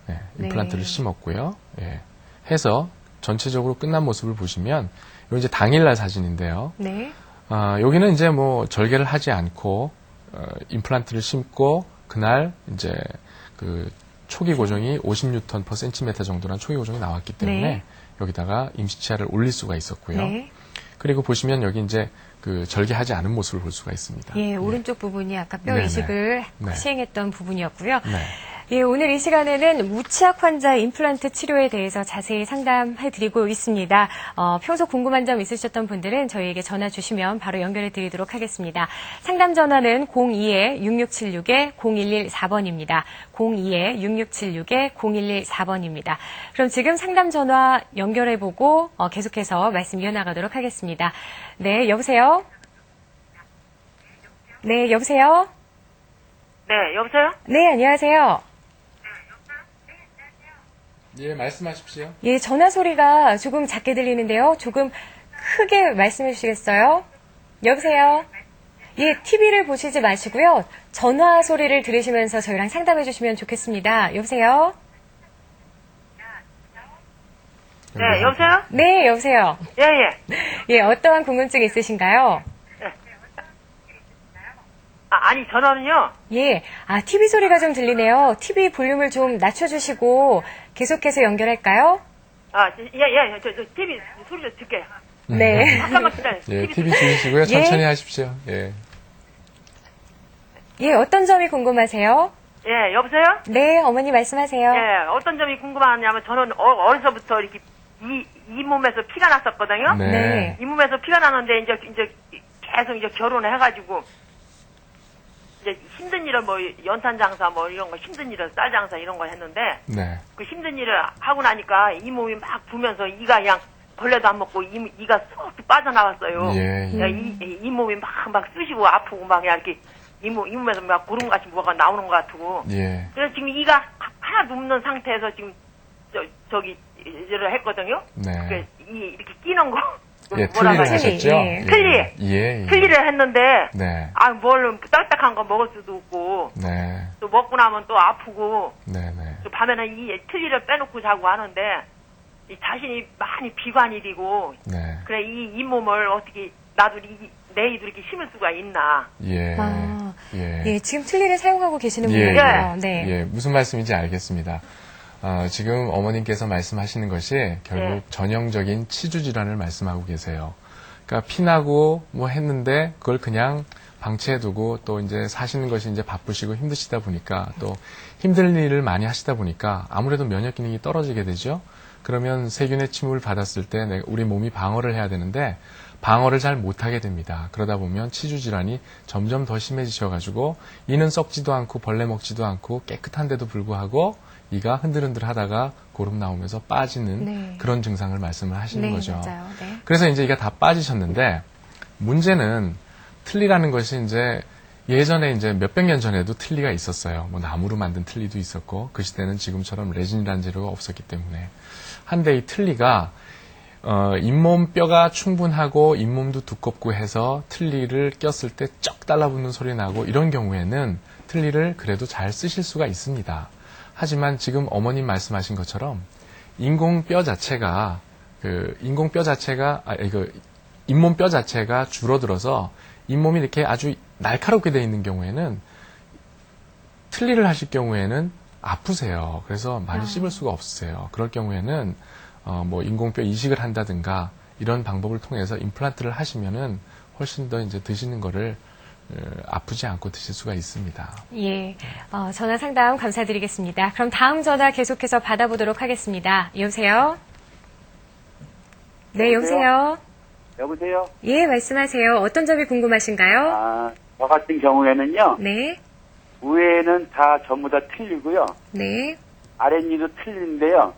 네, 임플란트를 네. 심었고요. 예, 해서 전체적으로 끝난 모습을 보시면 이거 이제 당일날 사진인데요. 네. 여기는 이제 뭐 절개를 하지 않고 임플란트를 심고 그날 이제 그 초기 고정이 50N/cm 정도란 초기 고정이 나왔기 때문에 네. 여기다가 임시치아를 올릴 수가 있었고요. 네. 그리고 보시면 여기 이제 그 절개하지 않은 모습을 볼 수가 있습니다. 예, 오른쪽 부분이 아까 뼈 네네. 이식을 네. 시행했던 부분이었고요. 네. 예, 오늘 이 시간에는 무치약 환자 임플란트 치료에 대해서 자세히 상담해드리고 있습니다. 평소 궁금한 점 있으셨던 분들은 저희에게 전화 주시면 바로 연결해드리도록 하겠습니다. 상담 전화는 02-6676-0114번입니다. 02-6676-0114번입니다. 그럼 지금 상담 전화 연결해보고 계속해서 말씀 이어나가도록 하겠습니다. 네, 여보세요? 네, 여보세요? 네, 여보세요? 네, 안녕하세요. 예, 말씀하십시오. 예, 전화 소리가 조금 작게 들리는데요. 조금 크게 말씀해 주시겠어요? 여보세요? 예, TV를 보시지 마시고요. 전화 소리를 들으시면서 저희랑 상담해 주시면 좋겠습니다. 여보세요? 네, 여보세요? 네, 여보세요? 예, 예. 예, 어떠한 궁금증이 있으신가요? 아니, 전화는요? 예, TV 소리가 좀 들리네요. TV 볼륨을 좀 낮춰주시고 계속해서 연결할까요? 예, 저 TV 소리 좀 듣게요. 네. 잠깐만 기다려요. 예, TV 줄이시고요. 천천히 하십시오. 예. 예, 어떤 점이 궁금하세요? 예, 여보세요? 네, 어머니 말씀하세요. 예, 어떤 점이 궁금하냐면 저는 어려서부터 이렇게 이 몸에서 피가 났었거든요. 네. 네. 이 몸에서 피가 나는데 이제 계속 이제 결혼을 해가지고 이제 힘든 일을 뭐 연탄 장사 뭐 이런 거 힘든 일을 쌀 장사 이런 거 했는데 네. 그 힘든 일을 하고 나니까 이 몸이 막 부면서 이가 그냥 벌레도 안 먹고 이가 쏙 빠져나갔어요. 예, 예. 이 몸이 막 쑤시고 아프고 막 그냥 이렇게 이 몸에서 막 구름같이 뭐가 나오는 것 같고. 예. 그래서 지금 이가 하나도 없는 상태에서 지금 저기 일을 했거든요. 네. 이렇게 끼는 거. 예, 뭐라 틀니를 그래요? 하셨죠? 예. 틀니. 예. 틀니를 했는데 네. 뭘 딱딱한 거 먹을 수도 없고 네. 또 먹고 나면 또 아프고 네, 네. 또 밤에는 이 틀니를 빼놓고 자고 하는데 이 자신이 많이 비관이고 네. 그래 이 몸을 어떻게 나도 내일도 이렇게 심을 수가 있나. 예. 아, 예. 예, 지금 틀니를 사용하고 계시는 예, 분이에요. 예. 네. 예, 무슨 말씀인지 알겠습니다. 지금 어머님께서 말씀하시는 것이 결국 네. 전형적인 치주 질환을 말씀하고 계세요. 그러니까 피나고 뭐 했는데 그걸 그냥 방치해두고 또 이제 사시는 것이 이제 바쁘시고 힘드시다 보니까 또 힘든 일을 많이 하시다 보니까 아무래도 면역 기능이 떨어지게 되죠. 그러면 세균의 침입을 받았을 때 우리 몸이 방어를 해야 되는데 방어를 잘 못하게 됩니다. 그러다 보면 치주 질환이 점점 더 심해지셔가지고 이는 썩지도 않고 벌레 먹지도 않고 깨끗한데도 불구하고 이가 흔들흔들 하다가 고름 나오면서 빠지는 네. 그런 증상을 말씀을 하시는 네, 거죠. 맞아요. 네. 그래서 이제 이가 다 빠지셨는데 문제는 틀니라는 것이 이제 예전에 이제 몇백 년 전에도 틀니가 있었어요. 뭐 나무로 만든 틀니도 있었고 그 시대는 지금처럼 레진이라는 재료가 없었기 때문에 한데 이 틀니가 잇몸 뼈가 충분하고 잇몸도 두껍고 해서 틀니를 꼈을 때 쩍 달라붙는 소리 나고 이런 경우에는 틀니를 그래도 잘 쓰실 수가 있습니다. 하지만 지금 어머님 말씀하신 것처럼 인공뼈 자체가 잇몸 뼈 자체가 줄어들어서 잇몸이 이렇게 아주 날카롭게 되어 있는 경우에는 틀니를 하실 경우에는 아프세요. 그래서 많이 씹을 수가 없으세요. 그럴 경우에는 뭐 인공뼈 이식을 한다든가 이런 방법을 통해서 임플란트를 하시면은 훨씬 더 이제 드시는 거를 아프지 않고 드실 수가 있습니다. 예, 전화 상담 감사드리겠습니다. 그럼 다음 전화 계속해서 받아보도록 하겠습니다. 여보세요? 네, 여보세요? 여보세요? 예, 말씀하세요. 어떤 점이 궁금하신가요? 저 같은 경우에는요, 네, 위에는 다 전부 다 틀리고요, 네, 아랫니도 틀린데요,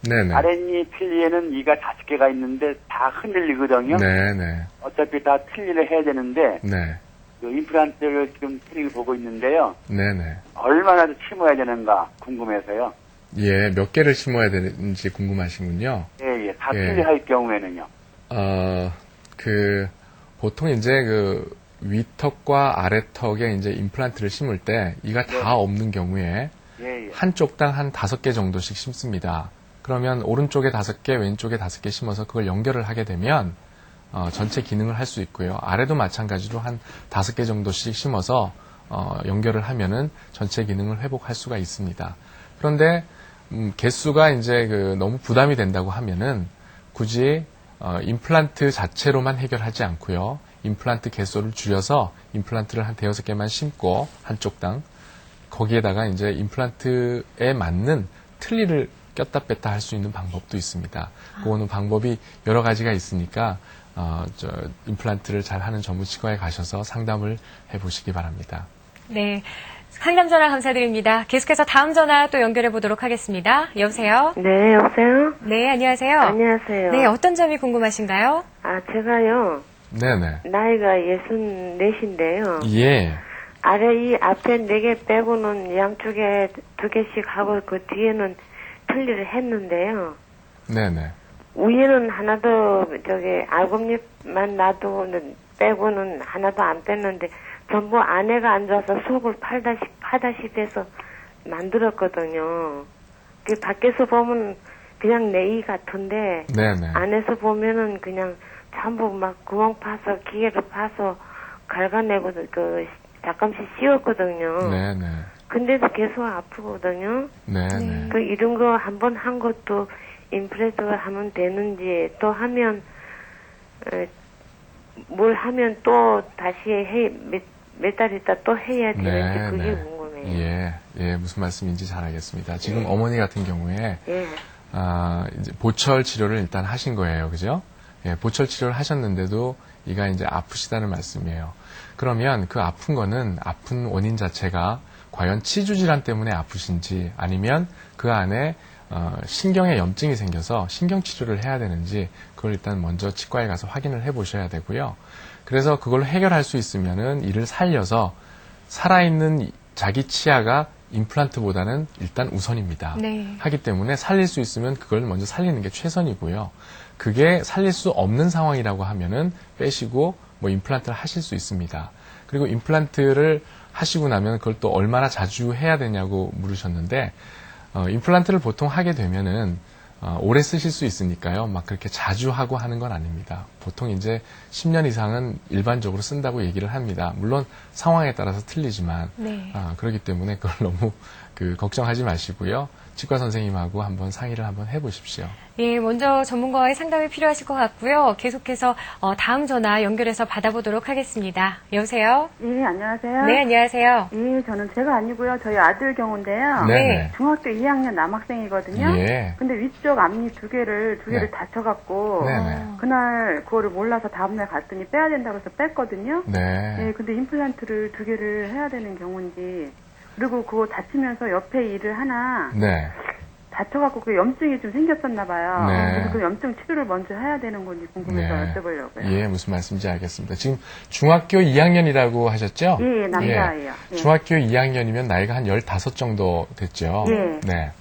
네네. 아랫니 필리에는 이가 5개가 있는데 다 흔들리거든요. 네네. 어차피 다 틀리를 해야 되는데, 네. 그 임플란트를 지금 틀리게 보고 있는데요, 네네. 얼마나 더 심어야 되는가 궁금해서요. 예, 몇 개를 심어야 되는지 궁금하시군요. 예, 다 예. 틀리할 경우에는요. 보통 이제 그 위턱과 아래턱에 이제 임플란트를 심을 때 이가 다 없는 경우에 예, 예. 한쪽당 한 5개 정도씩 심습니다. 그러면 오른쪽에 5개, 왼쪽에 5개 심어서 그걸 연결을 하게 되면 전체 기능을 할 수 있고요. 아래도 마찬가지로 한 5개 정도씩 심어서 연결을 하면은 전체 기능을 회복할 수가 있습니다. 그런데 개수가 이제 너무 부담이 된다고 하면은 굳이 임플란트 자체로만 해결하지 않고요. 임플란트 개수를 줄여서 임플란트를 한 5개만 심고 한쪽당 거기에다가 이제 임플란트에 맞는 틀니를 꼈다 뺐다 할 수 있는 방법도 있습니다. 그거는 방법이 여러 가지가 있으니까 임플란트를 잘 하는 전문치과에 가셔서 상담을 해보시기 바랍니다. 네. 상담 전화 감사드립니다. 계속해서 다음 전화 또 연결해 보도록 하겠습니다. 여보세요? 네, 여보세요? 네, 안녕하세요. 안녕하세요. 네, 어떤 점이 궁금하신가요? 제가요, 네네. 나이가 64인데요. 예. 아래 이 앞에 4개 빼고는 양쪽에 2개씩 하고 그 뒤에는 틀니를 했는데요. 네네. 위에는 하나도 알곡잎만 놔두고는 빼고는 하나도 안 뺐는데 전부 아내가 앉아서 속을 파다시피 해서 만들었거든요. 그 밖에서 보면 그냥 내 이 같은데 네네. 안에서 보면은 그냥 전부 막 구멍 파서 기계로 파서 갉아내고 잠깐씩 씌웠거든요. 네네. 근데도 계속 아프거든요. 네네. 이런 거 한번 한 것도 임플란트 하면 되는지 또 하면 뭘 하면 또 다시 몇 달 있다 또 해야 되는지 그게 궁금해요. 예, 무슨 말씀인지 잘 알겠습니다. 지금 어머니 같은 경우에 예. 이제 보철 치료를 일단 하신 거예요, 그죠? 예, 보철 치료를 하셨는데도 이가 이제 아프시다는 말씀이에요. 그러면 그 아픈 거는 아픈 원인 자체가 과연 치주 질환 때문에 아프신지 아니면 그 안에 신경에 염증이 생겨서 신경 치료를 해야 되는지 그걸 일단 먼저 치과에 가서 확인을 해 보셔야 되고요. 그래서 그걸 해결할 수 있으면은 이를 살려서 살아있는 자기 치아가 임플란트보다는 일단 우선입니다. 네. 하기 때문에 살릴 수 있으면 그걸 먼저 살리는 게 최선이고요. 그게 살릴 수 없는 상황이라고 하면은 빼시고 뭐 임플란트를 하실 수 있습니다. 그리고 임플란트를 하시고 나면 그걸 또 얼마나 자주 해야 되냐고 물으셨는데 임플란트를 보통 하게 되면은 오래 쓰실 수 있으니까요. 막 그렇게 자주 하고 하는 건 아닙니다. 보통 이제 10년 이상은 일반적으로 쓴다고 얘기를 합니다. 물론 상황에 따라서 틀리지만 네. 그렇기 때문에 그걸 너무 걱정하지 마시고요. 치과 선생님하고 한번 상의를 한번 해보십시오. 예, 먼저 전문가와의 상담이 필요하실 것 같고요. 계속해서 다음 전화 연결해서 받아보도록 하겠습니다. 여보세요? 예, 안녕하세요. 네, 안녕하세요. 예, 저는 제가 아니고요. 저희 아들 경우인데요. 네. 중학교 2학년 남학생이거든요. 예. 근데 위쪽 앞니 두 개를 네. 다쳐갖고 네네. 그날 그거를 몰라서 다음날 갔더니 빼야 된다고 해서 뺐거든요. 네. 예, 근데 임플란트를 2개를 해야 되는 경우인지 그리고 그거 다치면서 옆에 이를 하나 네. 다쳐갖고 그 염증이 좀 생겼었나 봐요. 네. 그래서 그 염증 치료를 먼저 해야 되는 건지 궁금해서 네. 여쭤보려고요. 예, 무슨 말씀인지 알겠습니다. 지금 중학교 2학년이라고 하셨죠? 예, 남자예요. 예. 중학교 2학년이면 나이가 한 15 정도 됐죠? 예. 네.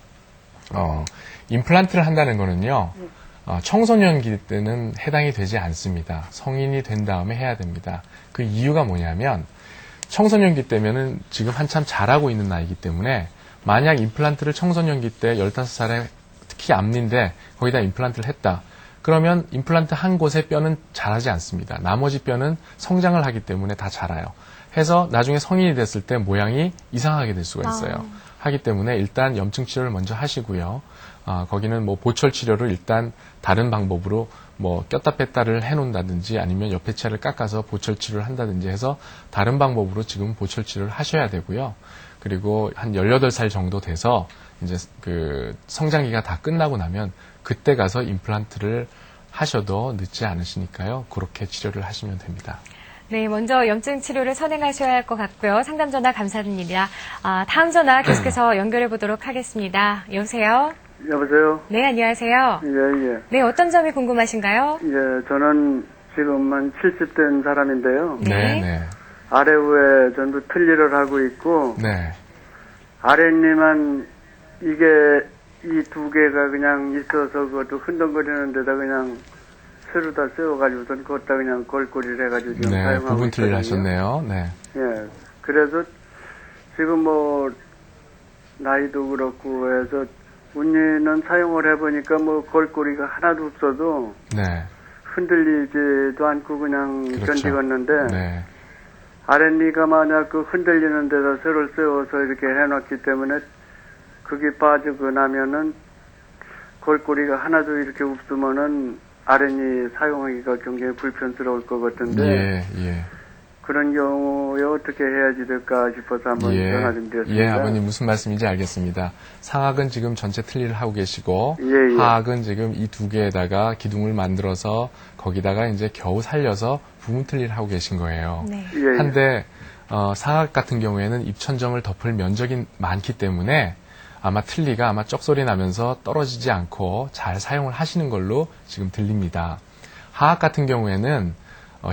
임플란트를 한다는 거는요, 청소년기 때는 해당이 되지 않습니다. 성인이 된 다음에 해야 됩니다. 그 이유가 뭐냐면, 청소년기 때면은 지금 한참 자라고 있는 나이기 때문에, 만약 임플란트를 청소년기 때 15살에 특히 앞니인데 거기다 임플란트를 했다. 그러면 임플란트 한 곳의 뼈는 자라지 않습니다. 나머지 뼈는 성장을 하기 때문에 다 자라요. 해서 나중에 성인이 됐을 때 모양이 이상하게 될 수가 있어요. 하기 때문에 일단 염증 치료를 먼저 하시고요. 거기는 뭐 보철 치료를 일단 다른 방법으로 뭐 꼈다 뺐다를 해놓는다든지 아니면 옆에 치아를 깎아서 보철 치료를 한다든지 해서 다른 방법으로 지금 보철 치료를 하셔야 되고요. 그리고 한 18살 정도 돼서 이제 그 성장기가 다 끝나고 나면 그때 가서 임플란트를 하셔도 늦지 않으시니까요. 그렇게 치료를 하시면 됩니다. 네, 먼저 염증 치료를 선행하셔야 할 것 같고요. 상담 전화 감사드립니다. 다음 전화 계속해서 연결해 보도록 하겠습니다. 여보세요? 여보세요? 네, 안녕하세요. 예. 네, 어떤 점이 궁금하신가요? 예, 저는 지금은 70대인 사람인데요. 네. 아래 위에 전부 틀니를 하고 있고, 네. 아랫니만 이게 이 두 개가 그냥 있어서 그것도 흔들거리는 데다 그냥 새로 세워가지고선 그것다 그냥 걸거리를 해가지고 지금 네, 사용하고 부분 틀니를 있거든요. 하셨네요. 네. 예, 그래서 지금 뭐 나이도 그렇고 해서 운니는 사용을 해보니까 뭐 걸거리가 하나도 없어도 네. 흔들리지도 않고 그냥 그렇죠. 견디었는데 네. 아랫니가 만약 그 흔들리는 데다 새를 세워서 이렇게 해놨기 때문에 그게 빠지고 나면은 걸거리가 하나도 이렇게 없으면은 아랫니 사용하기가 굉장히 불편스러울 것 같은데 예. 그런 경우에 어떻게 해야지 될까 싶어서 한번 전화 좀 드렸습니다. 예, 아버님 무슨 말씀인지 알겠습니다. 상악은 지금 전체 틀니를 하고 계시고 예. 하악은 지금 이 두 개에다가 기둥을 만들어서 거기다가 이제 겨우 살려서 부분 틀니를 하고 계신 거예요. 네. 예. 한데 상악 같은 경우에는 입천정을 덮을 면적이 많기 때문에 아마 틀니가 아마 쩍소리 나면서 떨어지지 않고 잘 사용을 하시는 걸로 지금 들립니다. 하악 같은 경우에는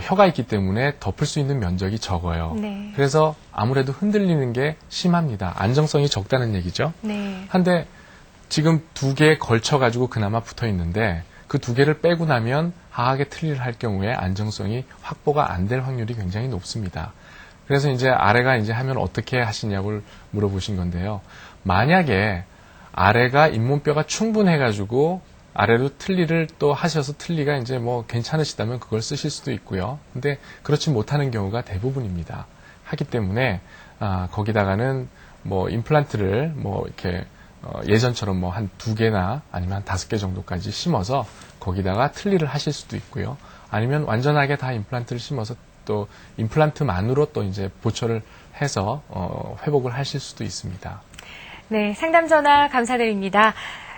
혀가 있기 때문에 덮을 수 있는 면적이 적어요. 네. 그래서 아무래도 흔들리는 게 심합니다. 안정성이 적다는 얘기죠. 네. 한데 지금 두 개에 걸쳐가지고 그나마 붙어 있는데 그 두 개를 빼고 나면 하악에 틀니를 할 경우에 안정성이 확보가 안 될 확률이 굉장히 높습니다. 그래서 이제 아래가 이제 하면 어떻게 하시냐고 물어보신 건데요. 만약에 아래가 잇몸뼈가 충분해가지고 아래로 틀니를 또 하셔서 틀니가 이제 뭐 괜찮으시다면 그걸 쓰실 수도 있고요. 근데 그렇지 못하는 경우가 대부분입니다. 하기 때문에 거기다가는 뭐 임플란트를 뭐 이렇게 예전처럼 뭐 한 2개나 아니면 한 5개 정도까지 심어서 거기다가 틀니를 하실 수도 있고요. 아니면 완전하게 다 임플란트를 심어서 또 임플란트만으로 또 이제 보초를 해서 회복을 하실 수도 있습니다. 네, 상담 전화 감사드립니다.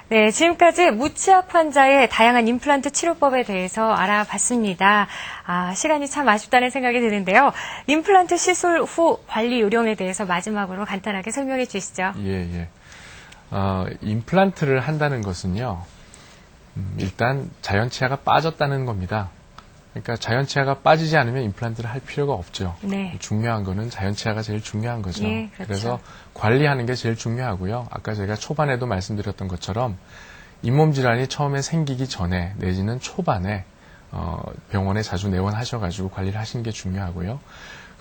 네, 지금까지 무치악 환자의 다양한 임플란트 치료법에 대해서 알아봤습니다. 시간이 참 아쉽다는 생각이 드는데요. 임플란트 시술 후 관리 요령에 대해서 마지막으로 간단하게 설명해 주시죠. 예. 임플란트를 한다는 것은요, 일단 자연치아가 빠졌다는 겁니다. 그러니까 자연치아가 빠지지 않으면 임플란트를 할 필요가 없죠. 네. 중요한 거는 자연치아가 제일 중요한 거죠. 예, 그렇죠. 그래서 관리하는 게 제일 중요하고요. 아까 제가 초반에도 말씀드렸던 것처럼 잇몸 질환이 처음에 생기기 전에 내지는 초반에 병원에 자주 내원하셔가지고 관리를 하시는 게 중요하고요.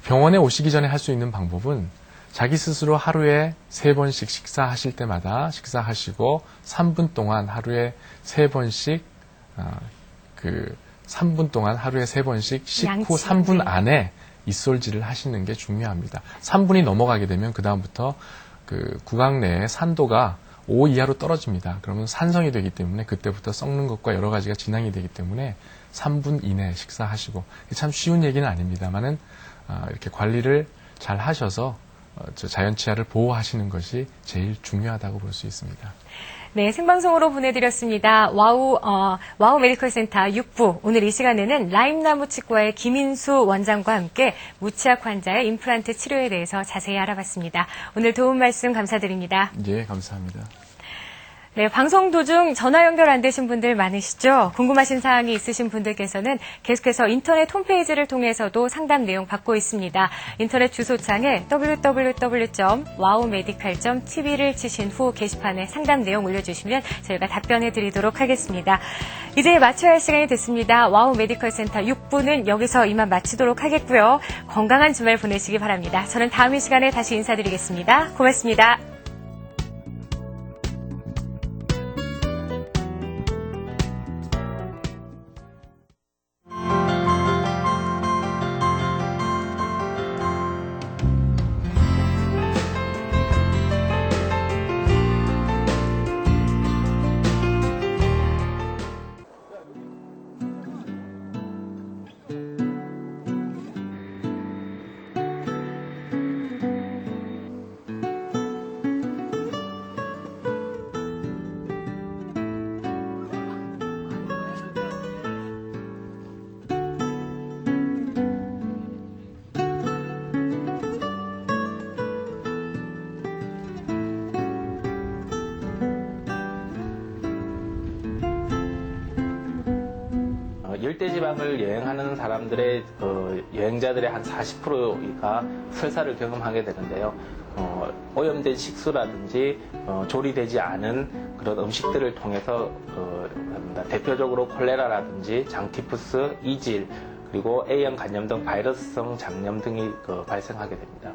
병원에 오시기 전에 할 수 있는 방법은 자기 스스로 하루에 3번씩 식사하실 때마다 식사하시고 3분 동안 하루에 3번씩 3분 동안 하루에 3번씩 식후 3분 안에 입솔질을 하시는 게 중요합니다. 3분이 넘어가게 되면 그 다음부터 그 구강 내의 산도가 5 이하로 떨어집니다. 그러면 산성이 되기 때문에 그때부터 썩는 것과 여러 가지가 진행이 되기 때문에 3분 이내 식사하시고 참 쉬운 얘기는 아닙니다만은 이렇게 관리를 잘 하셔서 자연치아를 보호하시는 것이 제일 중요하다고 볼 수 있습니다. 네, 생방송으로 보내드렸습니다. 와우 메디컬 센터 6부. 오늘 이 시간에는 라임나무 치과의 김인수 원장과 함께 무치악 환자의 임플란트 치료에 대해서 자세히 알아봤습니다. 오늘 도움 말씀 감사드립니다. 예, 감사합니다. 네, 방송 도중 전화 연결 안 되신 분들 많으시죠? 궁금하신 사항이 있으신 분들께서는 계속해서 인터넷 홈페이지를 통해서도 상담 내용 받고 있습니다. 인터넷 주소창에 www.wowmedical.tv를 치신 후 게시판에 상담 내용 올려주시면 저희가 답변해 드리도록 하겠습니다. 이제 마쳐야 할 시간이 됐습니다. 와우 메디컬 센터 6부는 여기서 이만 마치도록 하겠고요. 건강한 주말 보내시기 바랍니다. 저는 다음 이 시간에 다시 인사드리겠습니다. 고맙습니다. 지방을 여행하는 사람들의 여행자들의 한 40%가 설사를 경험하게 되는데요. 오염된 식수라든지 조리되지 않은 그런 음식들을 통해서 합니다. 대표적으로 콜레라라든지 장티푸스, 이질, 그리고 A형 간염 등 바이러스성 장염 등이 발생하게 됩니다.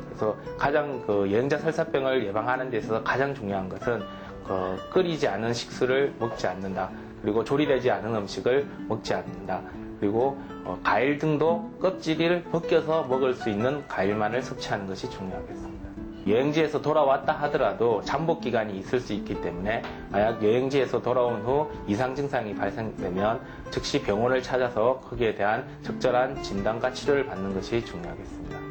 그래서 가장 여행자 설사병을 예방하는 데 있어서 가장 중요한 것은 끓이지 않은 식수를 먹지 않는다. 그리고 조리되지 않은 음식을 먹지 않는다. 그리고 과일 등도 껍질을 벗겨서 먹을 수 있는 과일만을 섭취하는 것이 중요하겠습니다. 여행지에서 돌아왔다 하더라도 잠복 기간이 있을 수 있기 때문에 만약 여행지에서 돌아온 후 이상 증상이 발생되면 즉시 병원을 찾아서 거기에 대한 적절한 진단과 치료를 받는 것이 중요하겠습니다.